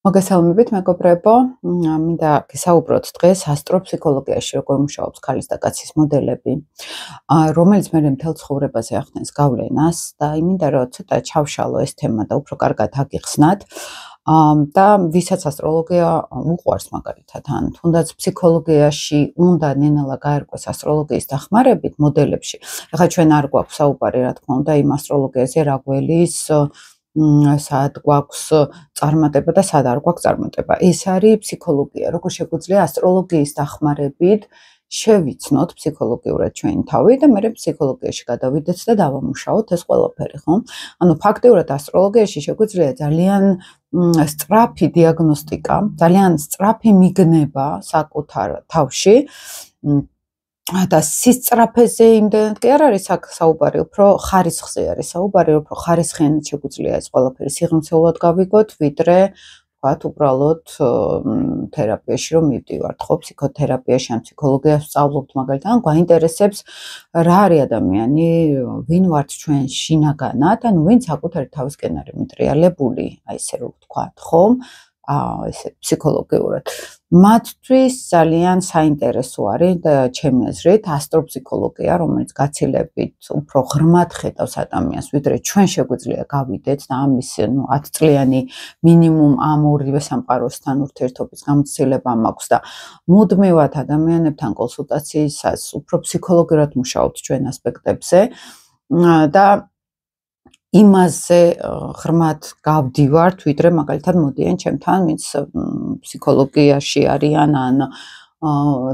მოგესალმებით, მეგობრებო. მინდა გესაუბროთ დღეს ასტროფსიქოლოგიაში, როგორ მუშაობს ქალის და კაცის მოდელები, რომელიც მე მთელ ცხოვრებაზე ახდენს გავლენას და მინდა რომ ცოტა ჩავშალო ეს თემა და უფრო კარგად აგიხსნათ. და ვისაც ასტროლოგია უყვარს მაგალითად, ან თუნდაც ფსიქოლოგიაში უნდა ნენელა გაერკვეს ასტროლოგიის დახმარებით მოდელებში. ეხლა ჩვენ არ გვაქვს საუბარი, რა თქმა უნდა, იმ ასტროლოგიაზე, რა გველის სად გვაქვს წარმატება და სად არ გვაქვს წარმატება. ეს არის ფსიქოლოგია, როგორ შეგვიძლია ასტროლოგიის დახმარებით შევიცნოთ ფსიქოლოგიურად ჩვენი თავი და მე ფსიქოლოგიაში გადავიდეთ და დავამუშაოთ ეს ყველაფერი, ხო? ანუ ფაქტიურად ასტროლოგიაში შეგვიძლია ძალიან სწრაფი დიაგნოსტიკა, ძალიან სწრაფი მიგნება საკუთარ თავში. და სისწრაფეზე იმდენად კი არ არის საუბარი, უფრო ხარისხზე არის საუბარი, უფრო ხარისხიანად შეგვიძლია ეს ყველაფერი სიღრმისეულად გავიგოთ, ვიდრე ვთქვათ, უბრალოდ თერაპიაში რომ მივდივართ, ხო, ფსიქოთერაპიაში ან ფსიქოლოგიას ვსწავლობთ მაგალითად, ან გვაინტერესებს რა არის ადამიანი, ვინ ვართ ჩვენ შინაგანად, ანუ ვინ საკუთარი თავისკენ არის მიტრიალებული, აი ესე რომ ვთქვათ, ხო? ესე ფსიქოლოგიურად. მათთვის ძალიან საინტერესო არის და ჩემი აზრით ასტროფსიქოლოგია, რომელიც გაცილებით უფრო ღრმად ხედავს ადამიანს, ვიდრე ჩვენ შეგვიძლია გავიდეთ და ამის 10 წლიანი მინიმუმ ამ ორივე სამყაროსთან ურთიერთობის გამოცდილება მაქვს და მუდმივად ადამიანებთან კონსულტაციისას უფრო ფსიქოლოგიურად მუშაობთ ჩვენ ასპექტებზე და იმაზე ღრმად გავდივართ, ვიდრე მაგალითად მოდიან ჩემთან, ვინც ფსიქოლოგიაში არიან, ან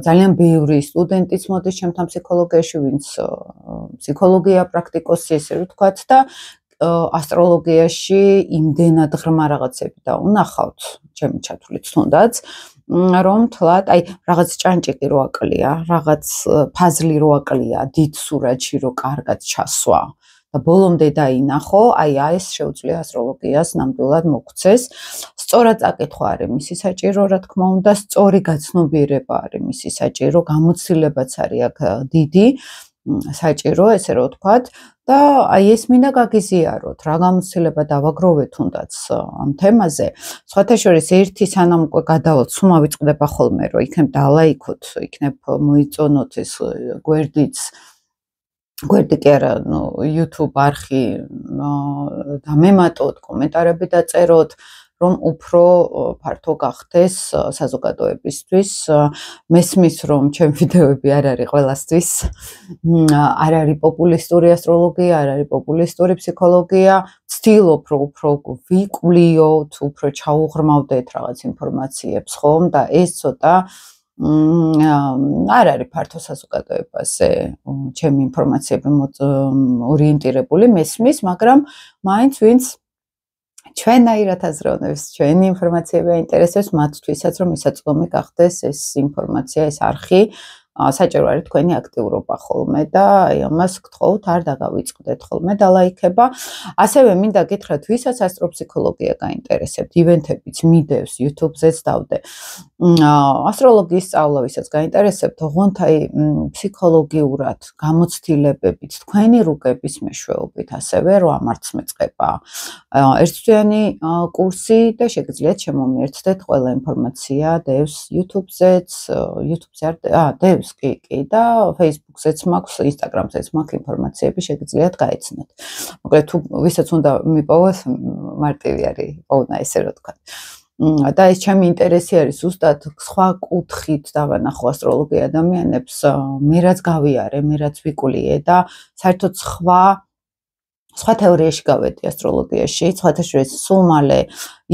ძალიან ბევრი სტუდენტიც მოდის ჩემთან ფსიქოლოგიაში, ვინც ფსიქოლოგია პრაქტიკოსი, ესე ვთქვათ და ასტროლოგიაში იმდენად ღრმა რაღაცები დაუნახავთ, ჩემი ჩათვლით თუნდაც, რომ თლად, აი, რაღაც ჭანჭიკი რო აკლია, რაღაც ფაზლი რო აკლია, დიდ სურათში რო კარგად ჩასვა. და ბოლომდე დაინახო, აი ეს შეუძლია ასტროლოგიას ნამდვილად მოგცეს. სწორად წაკითხვა არის მისი საჭირო, რა თქმა უნდა, სწორი გაცნობიერება არის მისი საჭირო, გამოცდილებაც არის აქ დიდი საჭირო, ესე რომ ვთქვათ, და აი ეს მინდა გაგიზიაროთ, რა გამოცდილება დავაგროვეთ თუნდაც ამ თემაზე. სხვათა შორის ერთი სანამ უკვე გადავალთ, სულ მოვიწყდება ხოლმე, რომ იქნებ დალაიქოთ, იქნებ მოიწონოთ ეს გვერდიც გვერდი კი არა, YouTube არხი დამემატოთ, კომენტარები დაწეროთ, რომ უფრო ფართო გახდეს საზოგადოებისთვის. მესმის, რომ ჩემი ვიდეოები არ არის ყველასთვის. არ არის პოპულისტური ასტროლოგია, არ არის პოპულისტური ფსიქოლოგია. ვცდილობ, რომ უფრო ვიკვლიოთ, უფრო ჩაუღრმავდეთ რაღაც ინფორმაციებს, ხომ? და ეს ცოტა არ არის ფართო საზოგადოებაზე ჩემი ინფორმაციები ორიენტირებული მესმის, მაგრამ მაინც ვინც ჩვენაირად აზროვნებს, ჩვენი ინფორმაციები აინტერესებს, მათთვისაც რომ მისაწვდომი გახდეს ეს ინფორმაცია, ეს არხი, საჭირო არის თქვენი აქტიურობა ხოლმე და ამას გთხოვთ, არ დაგავიწყდეთ ხოლმე დალაიქება. ასევე მინდა გითხრათ, ვისაც ასტროფსიქოლოგია გაინტერესებთ, ივენთებიც მიდევს, YouTube-ზეც დავდე. ასტროლოგიის სწავლა, ვისაც გაინტერესებთ, ოღონდ აი ფსიქოლოგიურად გამოცდილებებით, თქვენი რუკების მეშვეობით, ასევე რომ ამარც მეწყება ერთთვიანი კურსი და შეგიძლიათ შემომიერთდეთ ყველა ინფორმაცია დევს YouTube-ზეც, YouTube-ზე არ დევს კი და Facebook-ზეც მაქვს, Instagram-ზეც მაქვს ინფორმაციები, შეგიძლიათ გაეცნოთ. მოკლედ თუ ვისაც უნდა მიპოვოს, მარტივი არის პოვნა, ესე რომ ვთქვათ. და ეს ჩემი ინტერესი არის ზუსტად სხვა კუთხით დავანახო ასტროლოგია ადამიანებს, მე რაც გავიარე, მე რაც ვიკულიე და საერთოდ სხვა თეორიაში გავედი ასტროლოგიაში, სხვათა შორის სულ მალე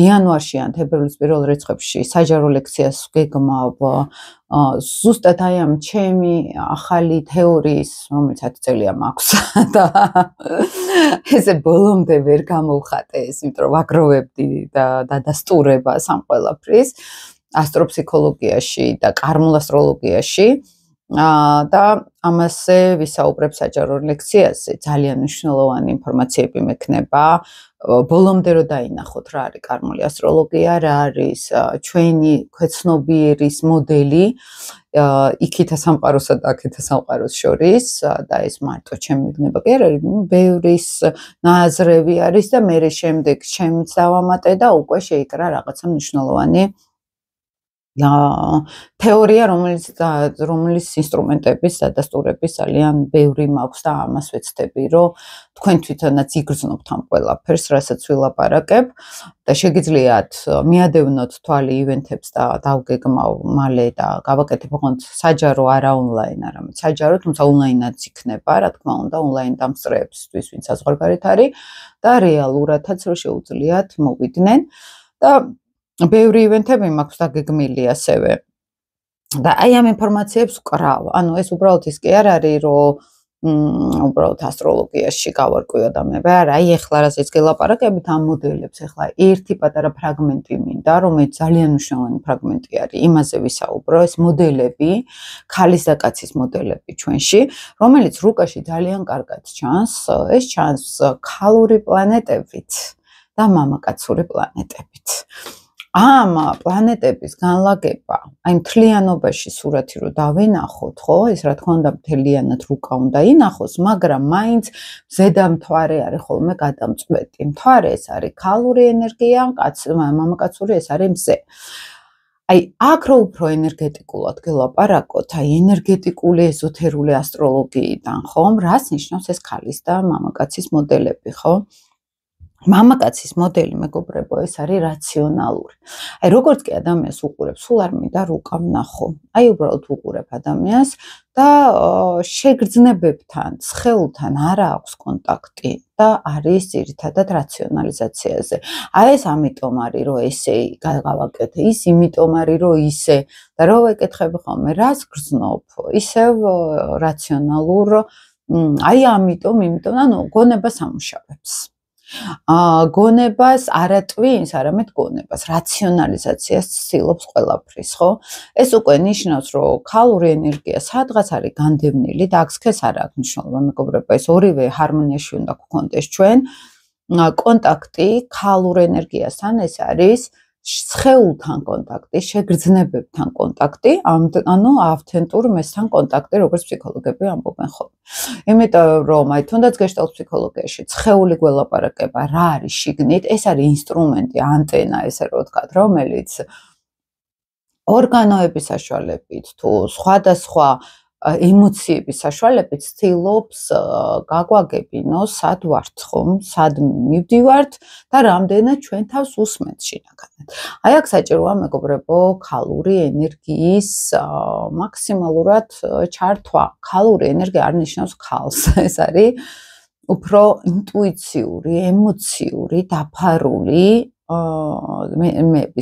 იანვარში ან თებერვლის პირველ რიცხვებში საჯარო ლექციას გეგმავ ზუსტად აი ამ ჩემი ახალი თეორიის, რომელიც 10 წელია მაქვს და ესე ბოლომდე ვერ გამოვხატე ეს, იმიტომ რომ ვაგროვებდი და დადასტურებას ამ ყველაფრის ასტროფსიქოლოგიაში და კარმულ ასტროლოგიაში. და ამაზე ვისაუბრებ საჯარო ლექციაზე. ძალიან მნიშვნელოვანი ინფორმაციები მექნება. ბოლომდე რომ დაინახოთ რა არის კარმული ასტროლოგია, რა არის ჩვენი ქვეცნობიერის მოდელი იქითა სამყაროსა და აქითა სამყაროს შორის და ეს მარტო ჩემი მიგნება კი არ არის, ბევრის ნაზრევი არის და მე შემდეგ ჩემს დავამატე და უკვე შეიკრა რაღაცა მნიშვნელოვანი თეორია, რომელიც ინსტრუმენტების დადასტურების ძალიან ბევრი მაქვს და ამას ვეცდები, რომ თქვენ თვითონაც იგრძნობთ ამ ყველაფერს, რასაც ვილაპარაკებ და შეგიძლიათ მიადევნოთ თვალი ივენთებს და დავგეგმავ მალე და გავაკეთებ ოღონდ საჯარო, არა ონლაინ, არამედ საჯარო, თუმცა ონლაინაც იქნება, რა თქმა უნდა, ონლაინ დამსწრეებისთვის, ვინც საზღვარგარეთ არის და რეალურადაც რომ შეუძლიათ მოვიდნენ და ბევრი ივენთები მაქვს დაგეგმილი ასევე. და აი ამ ინფორმაციებს ვკრავ. ანუ ეს უბრალოდ ის კი არ არის, რომ უბრალოდ ასტროლოგიაში გავარკვიო და მე არა, აი ეხლა რასაც გელაპარაკებით ამ მოდელებს, ეხლა ერთი პატარა ფრაგმენტი მინდა, რომელიც ძალიან მნიშვნელოვანი ფრაგმენტი არის. იმაზე ვისაუბრო, ეს მოდელები, ქალის და კაცის მოდელები ჩვენში, რომელიც რუკაში ძალიან კარგად ჩანს, ეს ჩანს ქალური პლანეტებით და მამაკაცური პლანეტებით. ამ პლანეტების განლაგება, აი მთლიანობაში სურათი რო დავინახოთ, ხო, ეს რა თქმა უნდა მთლიანად რუკა უნდა ინახოს, მაგრამ მაინც ზედამთვარე არის ხოლმე გადამწყვეტი. მთვარე ეს არის ქალური ენერგია, მამაკაცური ეს არის მზე. აი აქ რო უფრო ენერგეტიკულად გელაპარაკოთ, აი ენერგეტიკული ეზოთერული ასტროლოგიიდან, ხო, რას ნიშნავს ეს ქალის და მამაკაცის მოდელები, ხო? მამაკაცის მოდელი მეგობრებო, ეს არის რაციონალური. აი როგორც კი ადამიანს უყურებ, სულ არ მინდა რუკა ვნახო. აი უბრალოდ უყურებ ადამიანს და შეგრძნებებთან, სხეულთან არ აქვს კონტაქტი და არის ძირითადად რაციონალიზაციაზე. აი ეს ამიტომ არის, რომ ესე გავაკეთე, ის იმიტომ არის, რომ ისე და რო ვეკითხები ხოლმე, რას გრძნობ? ისევ რაციონალურ, აი ამიტომ, ანუ გონებას ამუშავებს. გონებას არა ტვინს, არამედ გონებას, რაციონალიზაციას ცდილობს ყველაფრის, ხო? ეს უკვე ნიშნავს, რომ ქალური ენერგია სადღაც არის განდევნილი და აქ სქეს არ აქვს მნიშვნელობა, მეგობრებო, ეს ორივე ჰარმონიაში უნდა გქონდეს ჩვენ. კონტაქტი ქალურ ენერგიასთან ეს არის სხეულთან კონტაქტი, შეგრძნებებთან კონტაქტი, ანუ ავთენტურ მესთან კონტაქტი, როგორც ფსიქოლოგები ამბობენ ხოლმე. იმიტომ რომ აი თუნდაც გეშტალტ ფსიქოლოგიაში სხეული გველაპარაკება რა არის შიგნით, ეს არის ინსტრუმენტი, ანტენა, ესე რომ ვთქვათ, რომელიც ორგანოების საშუალებით თუ სხვადასხვა ემოციების საშუალებით ცდილობს გაგვაგებინოს, სად ვართ ხომ, სად მივდივართ და რამდენად ჩვენ თავს უსმენთ შინაგანად. აი აქ საჭიროა მეგობრებო ქალური ენერგიის მაქსიმალურად ჩართვა. ქალური ენერგია არ ნიშნავს ქალს, ეს არის უფრო ინტუიციური, ემოციური, დაფარული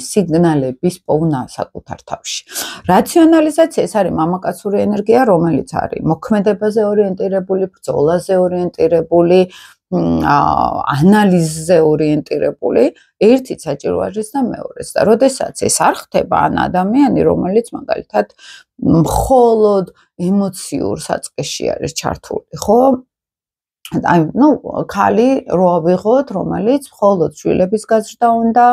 სიგნალების პოვნა საკუთარ თავში. რაციონალიზაცია ეს არის მამაკაცური ენერგია, რომელიც არის მოქმედებაზე ორიენტირებული, ბრძოლაზე ორიენტირებული, ანალიზზე ორიენტირებული, ერთიც საჭირო არის და მეორეც. და როდესაც ეს არ ხდება, ან ადამიანი, რომელიც მაგალითად მხოლოდ ემოციურ საწყისში არის ჩართული, ხო? აი, ქალი რო ავიღოთ, რომელიც მხოლოდ შვილების გაზრდა უნდა,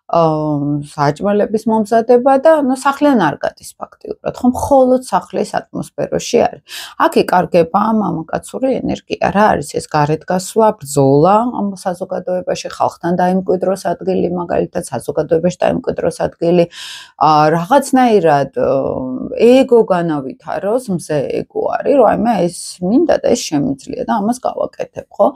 საჭმელების მომზადება და სახლიდან არ გადის ფაქტიურად, ხო, მხოლოდ სახლის ატმოსფეროში არის. აქ იკარგება მამაკაცური ენერგია, რა არის ეს გარეთ გასვლა, ბრძოლა ამ საზოგადოებაში, ხალხთან დაიმკვიდროს ადგილი, მაგალითად საზოგადოებაში დაიმკვიდროს ადგილი, რაღაცნაირად ეგო განავითაროს, მზე ეგო არის, რომ აი მე ეს მინდა და ეს შემიძლია და ამას გავაკეთებ, ხო?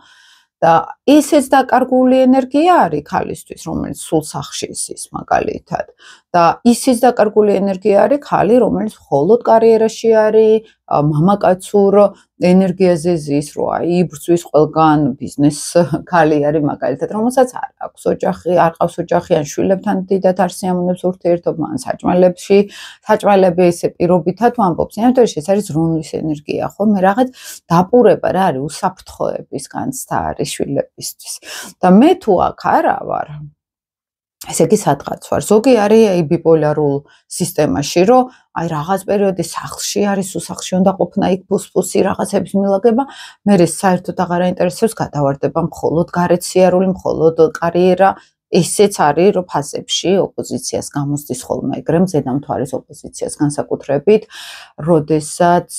და ისეც დაკარგული ენერგია არის ქალისთვის, რომელიც სულ სახლში ის მაგალითად. და ისიც დაკარგული ენერგია არის ქალი, რომელიც მხოლოდ კარიერაში არის, მამაკაცურ ენერგიაზე ზის, რომ აი იბრძვის ყველგან ბიზნეს ქალი არის მაგალითად, რომელსაც არ აქვს ოჯახი, არ ყავს ოჯახი, ან შვილებთან დიდად არ სიამოვნებს ურთიერთობა, ან საჭმელები ესე პირობითად ვამბობს. იმიტომ რომ ეს არის ზრუნვის ენერგია, ხო? მე რაღაც დაპურება რა არის, უსაფრთხოების განცდა არის შვილებისთვის. და მე თუ აქ არა ვარ, ესე იგი სადღაც ვარ. ზოგი არის აი ბიპოლარულ სისტემაში, რომ აი რაღაც პერიოდი სახლში არის, სახლში უნდა ყოფნა, იქ ფუსფუსი რაღაცების მილაგება, მე საერთოდ აღარ აინტერესებს, გადავარდება მხოლოდ გარეთ სიარული, მხოლოდ კარიერა. ესეც არის, რომ ფაზებში ოპოზიციას გამოსდის ხოლმე ეგრე მზედამთვარის ოპოზიციას განსაკუთრებით, როდესაც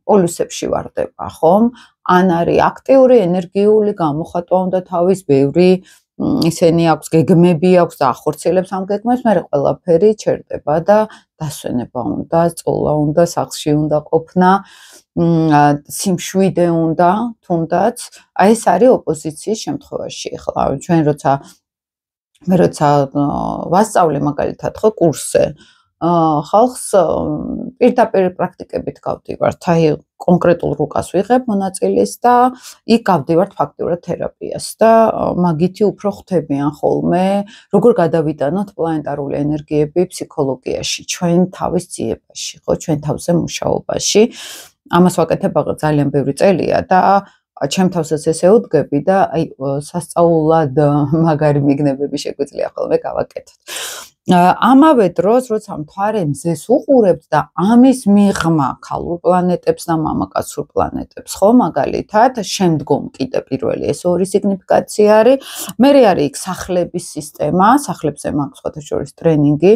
პოლუსებში ვარდება, ხომ? ან არის აქტიური, ენერგიული, გამოხატვა უნდა თავის, ბევრი ისენი აქვს გეგმები აქვს და ახორციელებს ამ გეგმებს, მაგრამ ყველაფერი ჩერდება და დასვენება უნდა, წოლა უნდა, სახლში უნდა ყოფნა, სიმშვიდე უნდა, თუნდაც. აი ეს არის ოპოზიციის შემთხვევაში. ახლა ჩვენ როცა ვასწავლე მაგალითად ხო კურსზე, ხალხს პირდაპირ პრაქტიკებით გავდივართ, აი კონკრეტულ რუკას ვიღებ მონაწილეს და იქ გავდივართ ფაქტურად თერაპიას და მაგითი უფრო ხვდებიან ხოლმე, როგორ გადავიტანოთ პლანეტარული ენერგიები ფსიქოლოგიაში, ჩვენ თავის ძიებაში, ხო, ჩვენ თავზე მუშაობაში. ამას ვაკეთებ ძალიან ბევრი წელია და ჩემ თავსაც ესე უდგები და აი სასწაულად მაგარი მიგნებები შეგვიძლია ხოლმე გავაკეთოთ. ამავე დროს, როცა მთვარე მზეს უყურებთ და ამის მიღმა ქალურ პლანეტებს და მამაკაცურ პლანეტებს, ხო, მაგალითად, შემდგომ კიდე პირველი ეს ორი სიგნიფიკაცია არის. მერე არის იქ სახლების სისტემა, სახლებზე მაქვს სხვათა შორის ტრენინგი.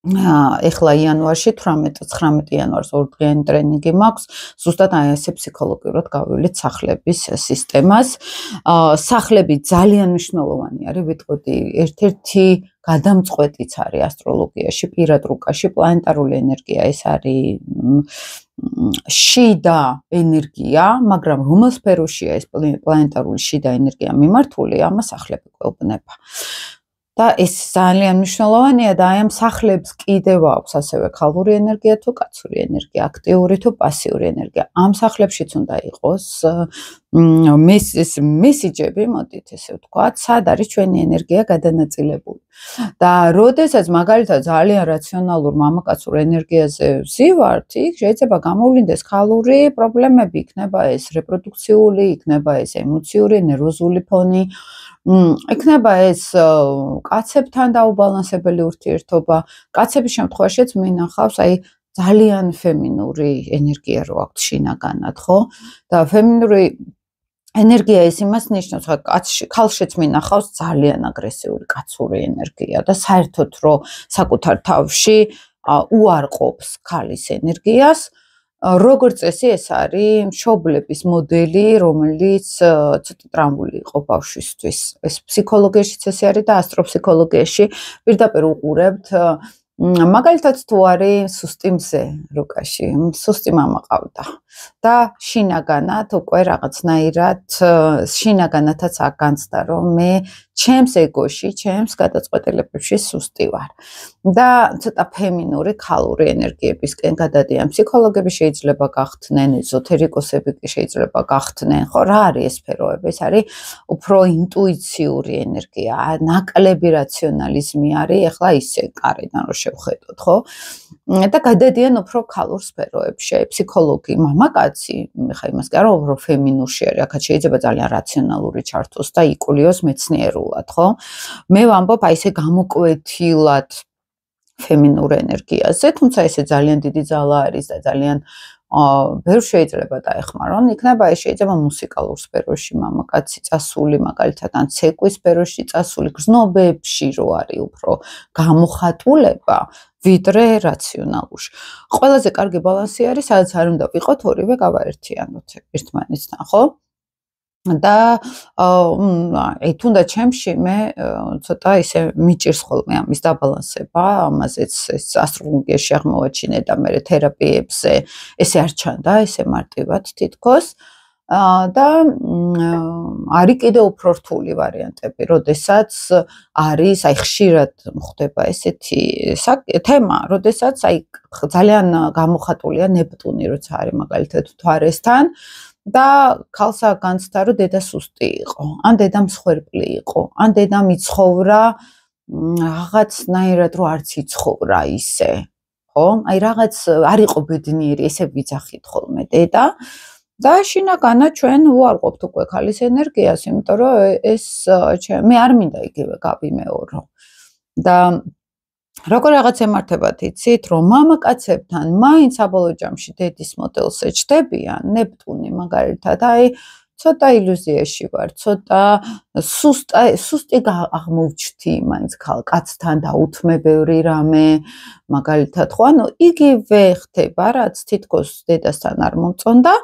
ეხლა იანვარში 18-19 იანვარს 2 დღიანი ტრენინგი მაქვს. ზუსტად აი ესე ფსიქოლოგიურად გავივლით სახლების სისტემას. სახლები ძალიან მნიშვნელოვანი არის, ვიტყოდი, ერთ-ერთი გადამწყვეტიც არის ასტროლოგიაში, პირად რუკაში, პლანეტარული ენერგია, ეს არის შიდა ენერგია, მაგრამ რომელ სფეროშია ეს პლანეტარული შიდა ენერგია მიმართული, ამას სახლები გვეუბნება. და ეს ძალიან მნიშვნელოვანია და აი ამ სახლებს კიდევ აქვს ასევე ქალური ენერგია თუ კაცური ენერგია, აქტიური თუ პასიური ენერგია. ამ სახლებშიც უნდა იყოს მესიჯები, მოდით ესე ვთქვათ, სად არის ჩვენი ენერგია გადანაწილებული. და როდესაც მაგალითად ძალიან რაციონალურ მამაკაცურ ენერგიაზე ვზივართ, იქ შეიძლება გამოვლინდეს ქალური პრობლემები, იქნება ეს რეპროდუქციული, იქნება ეს ემოციური, ნერვოზული ფონი. იქნება ეს კაცებთან დაუბალანსებელი ურთიერთობა. კაცების შემთხვევაშიც მინახავს აი ძალიან ფემინური ენერგია რო აქვს შინაგანად, ხო? და ფემინური ენერგია ეს იმას ნიშნავს, ხა ქალშიც მინახავს ძალიან აგრესიული კაცური ენერგია და საერთოდ რო საკუთარ თავში უარყოფს ქალის ენერგიას. როგორც წესი ეს არის მშობლების მოდელი, რომელიც ცოტა ტრამვული იყო ბავშვისთვის. ეს ფსიქოლოგიაშიც ესე არის და ასტროფსიქოლოგიაში პირდაპირ უყურებთ. მაგალითად თუ არის სუსტი მზე რუკაში, სუსტი მამა ყავდა და შინაგანად უკვე რაღაცნაირად შინაგანათაც აგანცდა, რომ მე ჩემს ეგოში, ჩემს გადაწყვეტილებებში სუსტი ვარ. და ცოტა ფემინური ქალური ენერგიებისკენ გადადიან. ფსიქოლოგები შეიძლება გახდნენ, ეზოთერიკოსები შეიძლება გახდნენ, ხო, რა არის ეს სფეროები? ეს არის უფრო ინტუიციური ენერგია, ნაკლები რაციონალიზმი არის, ეხლა ისე კარიდან რო შევხედოთ, ხო? და გადადიან უფრო ქალურ სფეროებში. ფსიქოლოგი, მამაკაცი, ხა იმას კი არა, უფრო ფემინურში არის, აქაც შეიძლება ძალიან რაციონალური ჩართოს და იკულიოს მეცნიერულად, ხო? მე ვამბობ აი ესე გამოკვეთილად ფემინურ ენერგიაზე, თუმცა ესე ძალიან დიდი ძალა არის და ძალიან ბევრ შეიძლება დაეხმარონ. იქნება ეს შეიძლება მუსიკალურ სფეროში მამაკაცი წასული, მაგალითად ან ცეკვის სფეროში წასული, გრძნობებში რო არის უფრო გამოხატულება, ვიდრე რაციონალურში. ყველაზე კარგი ბალანსი არის, სადაც არ უნდა ვიყოთ ორივე გავაერთიანოთ ერთმანეთთან, ხო? და აი თუნდაც ჩემში მე ცოტა ისე მიჭირს ხოლმე ამის დაბალანსება, ამაზეც ეს ასტროლოგიაში აღმოვაჩინე და მე თერაპიებზე ესე არ ჩანდა, ესე მარტივად თითქოს. და არის კიდევ უფრო რთული ვარიანტები, როდესაც არის აი ხშირად ხდება ესეთი თემა, როდესაც აი ძალიან გამოხატულია ნეპტუნი, როცა არის მაგალითად მთვარესთან და ქალსა განცდა, რომ დედა სუსტი იყო, ან დედა მსხვერპლი იყო, ან დედა მიცხოვრა რაღაცნაირად, რომ არც იცხოვრა ისე, ხო? აი რაღაც არ იყო ბედნიერი, ესე ვიძახით ხოლმე დედა. და შინაგანად ჩვენ უარყოფთ უკვე ქალის ენერგიას, იმიტომ რომ ეს მე არ მინდა იგივე გავიმეორო. და როგორ რაღაც ემართებათ იცით, რომ მამაკაცებთან მაინც საბოლოო ჯამში დედის მოდელზე ჩდებიან, ნეპტუნი მაგალითად, ცოტა ილუზიაში ვარ, ცოტა სუსტი აღმოვჩთი მაინც კაცთან დაუთმებევრი რამე, მაგალითად, ხო, ანუ იგივე ხდება, რაც თითქოს დედასთან არ მომწონდა,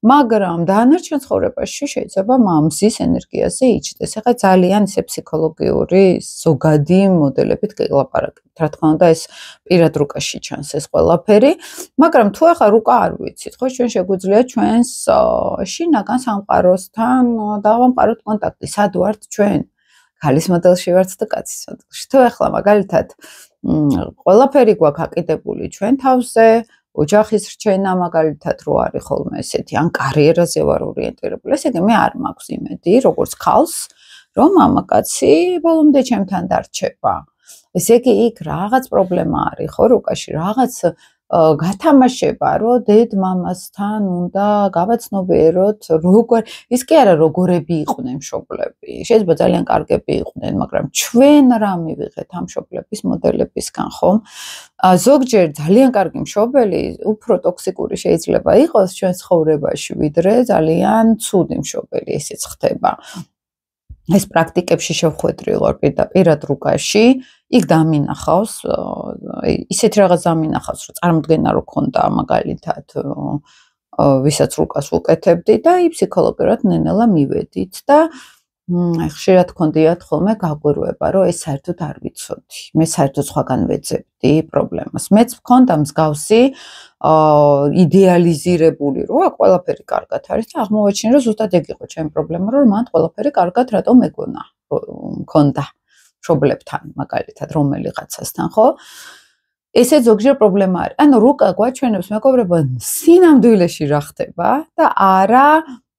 მაგრამ დანარჩენ ცხოვრებაში შეიძლება მამზის ენერგიაზე იჯდეს. ეხლა ძალიან ისე ფსიქოლოგიური ზოგადი მოდელებით გელაპარაკებთ. რა თქმა უნდა, ეს პირად რუკაში ჩანს ეს ყველაფერი, მაგრამ თუ ახლა რუკა არ ვიცით, ხო, ჩვენ შეგვიძლია ჩვენს შინაგან სამყაროსთან დავამყაროთ კონტაქტი. სად ვართ ჩვენ? ქალის მოდელში ვართ თუ კაცის მოდელში? თუ ახლა მაგალითად ყველაფერი გვაქვს აკიდებული ჩვენ თავზე, ოჯახის რჩენა მაგალითად რო არის ხოლმე ესეთი, ან კარიერაზე ვარ ორიენტირებული, ესე იგი მე არ მაქვს იმედი, როგორც ქალს, რომ მამაკაცი ბოლომდე ჩემთან დარჩება. ესე იგი იქ რაღაც პრობლემა არის, ხო, რუკაში რაღაც გათამაშება, რომ დედ მამასთან უნდა გავაცნობიეროთ, ის კი არა როგორები იყვნენ მშობლები. შეიძლება ძალიან კარგები იყვნენ, მაგრამ ჩვენ რა მივიღეთ ამ მშობლების მოდელებისგან, ხომ? ზოგჯერ ძალიან კარგი მშობელი, უფრო ტოქსიკური შეიძლება იყოს ჩვენ ცხოვრებაში, ვიდრე ძალიან ცუდი მშობელი, ესეც ხდება. ეს პრაქტიკებში შევხვედრი ვარ პირად რუკაში, იქ დამინახავს, ისეთ რაღაც დამინახავს, რომ წარმოდგენა რო ქონდა მაგალითად, ვისაც რუკას ვუკეთებდი და ფსიქოლოგიურად ნენელა მივედით და ხშირად ქონდიათ ხოლმე გაგვირვება, რომ ეს საერთოდ არ ვიცოდი. მე საერთოდ სხვაგან ვეძებდი პრობლემას. მეც მქონდა მსგავსი იდეალიზირებული, რომ ყველაფერი კარგად არის და აღმოვაჩინე, რომ ზუსტად ეგ იყო ჩემი პრობლემა, რომ მან ყველაფერი კარგად რატომ ეგონა, მქონდა მშობლებთან, მაგალითად, რომელიღაცასთან, ხო? ესე ზოგჯერ პრობლემა არის. ანუ რუკა გვაჩვენებს მეგობრებო, სინამდვილეში რა ხდება და არა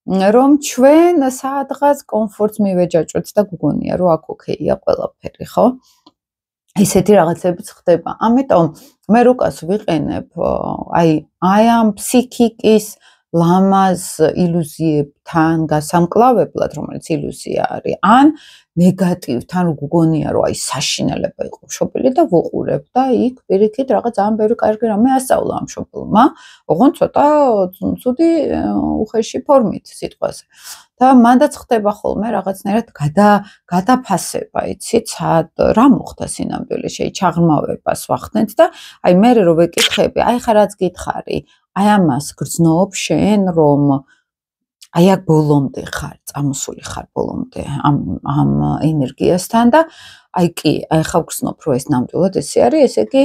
რომ ჩვენ სადღაც კომფორტს მივეჯაჭვეთ და გგონია, რომ აქ ოკეია ყველაფერი, ხო? ესეთი რაღაცებიც ხდება. ამიტომ მე რუკას ვიყენებ აი ამ ფსიქიკის ლამაზ ილუზიებთან გასამკლავებლად, რომელიც ილუზია არის, ან ნეგატივთან გგონია, რომ აი საშინელება იყო მშობელი და ვუყურებ და იქ პირიქით რაღაც ძალიან ბევრი კარგი რამე ასწავლა ამ მშობელმა, ოღონდ ცოტა ცუდი უხეში ფორმით სიტყვაზე. და მანდაც ხდება ხოლმე რაღაცნაირად გადაფასება, იცით, რა მოხდა სინამდვილეში, ჩაღრმავებას ვახდენთ და აი მე რო ვეკითხები, აი ხა რაც გითხარი, აი ამას გრძნობ შენ, რომ აი აქ ბოლომდე ხარ, წამოსული ხარ ბოლომდე ამ ენერგიასთან და აი კი, აი ხა ვგრძნობ, რომ ეს ნამდვილად ესე არის, ესე იგი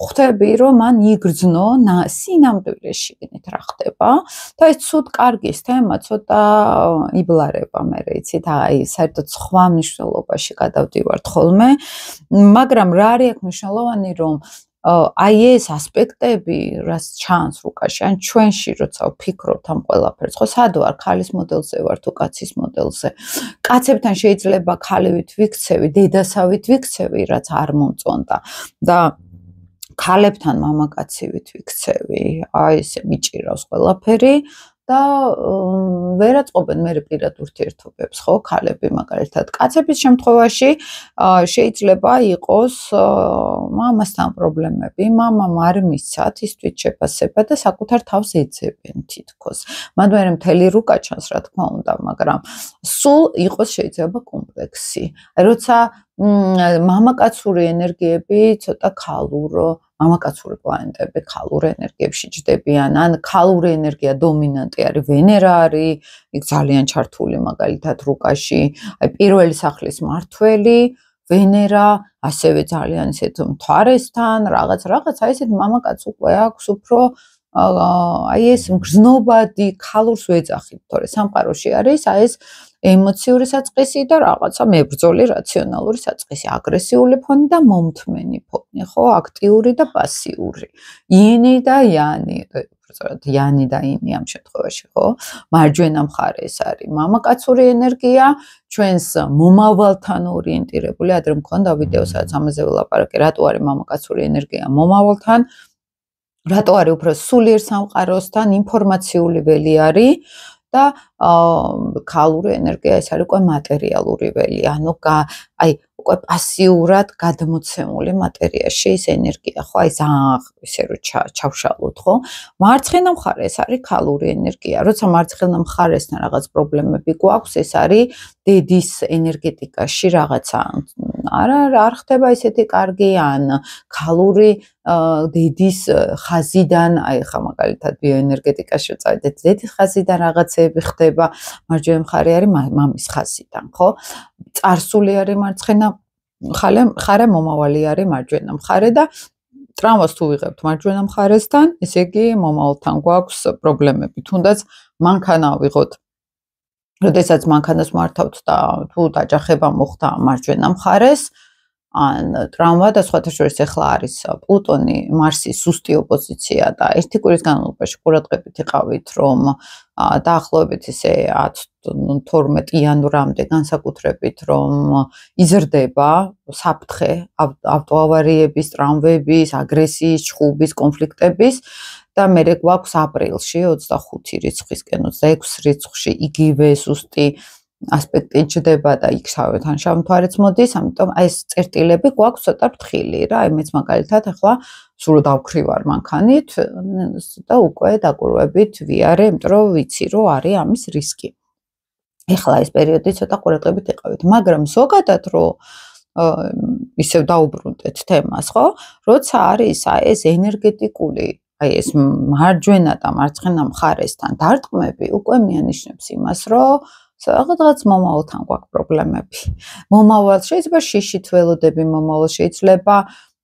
ხვდები, რომ მან იგრძნო სინამდვილეში რა ხდება და ეს ცუდ კარგის თემა ცოტა იბლარება მე, იცით, აი საერთოდ სხვა მნიშვნელობაში გადავდივართ ხოლმე, მაგრამ რა არის აქ მნიშვნელოვანი, რომ აი ეს ასპექტები, რაც ჩანს რუკაში, ან ჩვენში, როცა ვფიქრობთ ამ ყველაფერს, ხო, სად ვარ, ქალის მოდელზე ვარ თუ კაცის მოდელზე. კაცებთან შეიძლება ქალივით ვიქცევი, დედასავით ვიქცევი, რაც არ მომწონდა და ქალებთან მამაკაცივით ვიქცევი, აი ესე მიჭირავს ყველაფერი და ვერაწყობენ მე პირად ურთიერთობებს, ხო, ქალები მაგალითად. კაცების შემთხვევაში შეიძლება იყოს მამასთან პრობლემები, მამამ არ მისცათ ის თვითშეფასება და საკუთარ თავს ეძებენ თითქოს. მანდ მე მთელი რუკა ჩანს, რა თქმა უნდა, მაგრამ სულ იყოს შეიძლება კომპლექსი. როცა მამაკაცური ენერგიები ცოტა ქალურო, მამაკაცური პლანეტები ქალურ ენერგიებში ჯდებიან, ან ქალური ენერგია დომინანტი არის, ვენერა არის, იქ ძალიან ჩართული მაგალითად რუკაში, აი პირველი სახლის მმართველი, ვენერა, ასევე ძალიან ისეთ მთვარესთან, რაღაც, აი ესეთ მამაკაც უკვე აქვს უფრო აი ეს მგრძნობადი ქალურს ვეძახით, თორე სამყაროში არის აი ეს ემოციური საწყისი და რაღაცა მებრძოლი რაციონალური საწყისი, აგრესიული ფონი და მომთმენი ფონი, ხო, აქტიური და პასიური. ინი და იანი, იანი და ინი ამ შემთხვევაში, ხო? მარჯვენა მხარე ეს არის მამაკაცური ენერგია, ჩვენს მომავალთან ორიენტირებული, ადრე მქონდა ვიდეო, სადაც ამაზე ვილაპარაკე, რატო არის მამაკაცური ენერგია მომავალთან რატო არის უფრო სულიერ სამყაროსთან ინფორმაციული ველი არის და ქალური ენერგია ეს არის უკვე მატერიალური ველი, ანუ აი უკვე პასიურად გადმოცემული მატერიაში ეს ენერგია, ხო, აი ზაღ ისე რომ ჩავშალოთ, ხო? მარცხენა მხარე ეს არის ქალური ენერგია. როცა მარცხენა მხარესთან რაღაც პრობლემები გვაქვს, ეს არის დედის ენერგეტიკაში რაღაცა. არ ხდება ისეთი კარგი ან ქალური დედის ხაზიდან, აი ხა მაგალითად ბიოენერგეტიკაში წავიდეთ, დედის ხაზიდან რაღაცები ხდება, მარჯვენა მხარე არის მამის ხაზიდან, ხო? წარსული არის მარცხენა მხარე, მომავალი არის მარჯვენა მხარე და ტრავმას თუ ვიღებთ მარჯვენა მხარესთან, ესე იგი მომავალთან გვაქვს პრობლემები. თუნდაც მანქანა ვიღოთ, როდესაც მანქანას მართავთ და თუ დაჯახება მოხდა მარჯვენა მხარეს, ან ტრავმა და სხვათა შორის ახლა არის პლუტონი მარსის ზუსტი ოპოზიცია და ერთი კვირის განმავლობაში ყურადღებით იყავით, რომ დაახლოებით ისე 10-12 იანვრამდე განსაკუთრებით, რომ იზრდება საფრთხე ავტოავარიების, ტრავმების, აგრესიის, ჩხუბის, კონფლიქტების და მე გვაქვს აპრილში 25 რიცხვისკენ 26 რიცხვში იგივე ზუსტი ასპექტი ჩდება და იქსავე თანშამთვარეც მოდის, ამიტომ აი ეს წერტილები გვაქვს ცოტა ფრთხილი რა, აი მეც მაგალითად ახლა სულ დავქრივარ მანქანით და უკვე დაკვირვებით ვიარე, იმიტომ რომ ვიცი რომ არის ამის რისკი. ეხლა ეს პერიოდი ცოტა ყურადღებით იყავით, მაგრამ ზოგადად რომ ისევ დაუბრუნდეთ თემას, ხო? როცა არის ეს ენერგეტიკული, აი ეს მარჯვენა და მარცხენა მხარესთან დარტყმები, უკვე მიანიშნებს იმას, რომ რაღაც მომავალთან გვაქვს პრობლემები. მომავალ შეიძლება შიშით ველოდები მომავალ, შეიძლება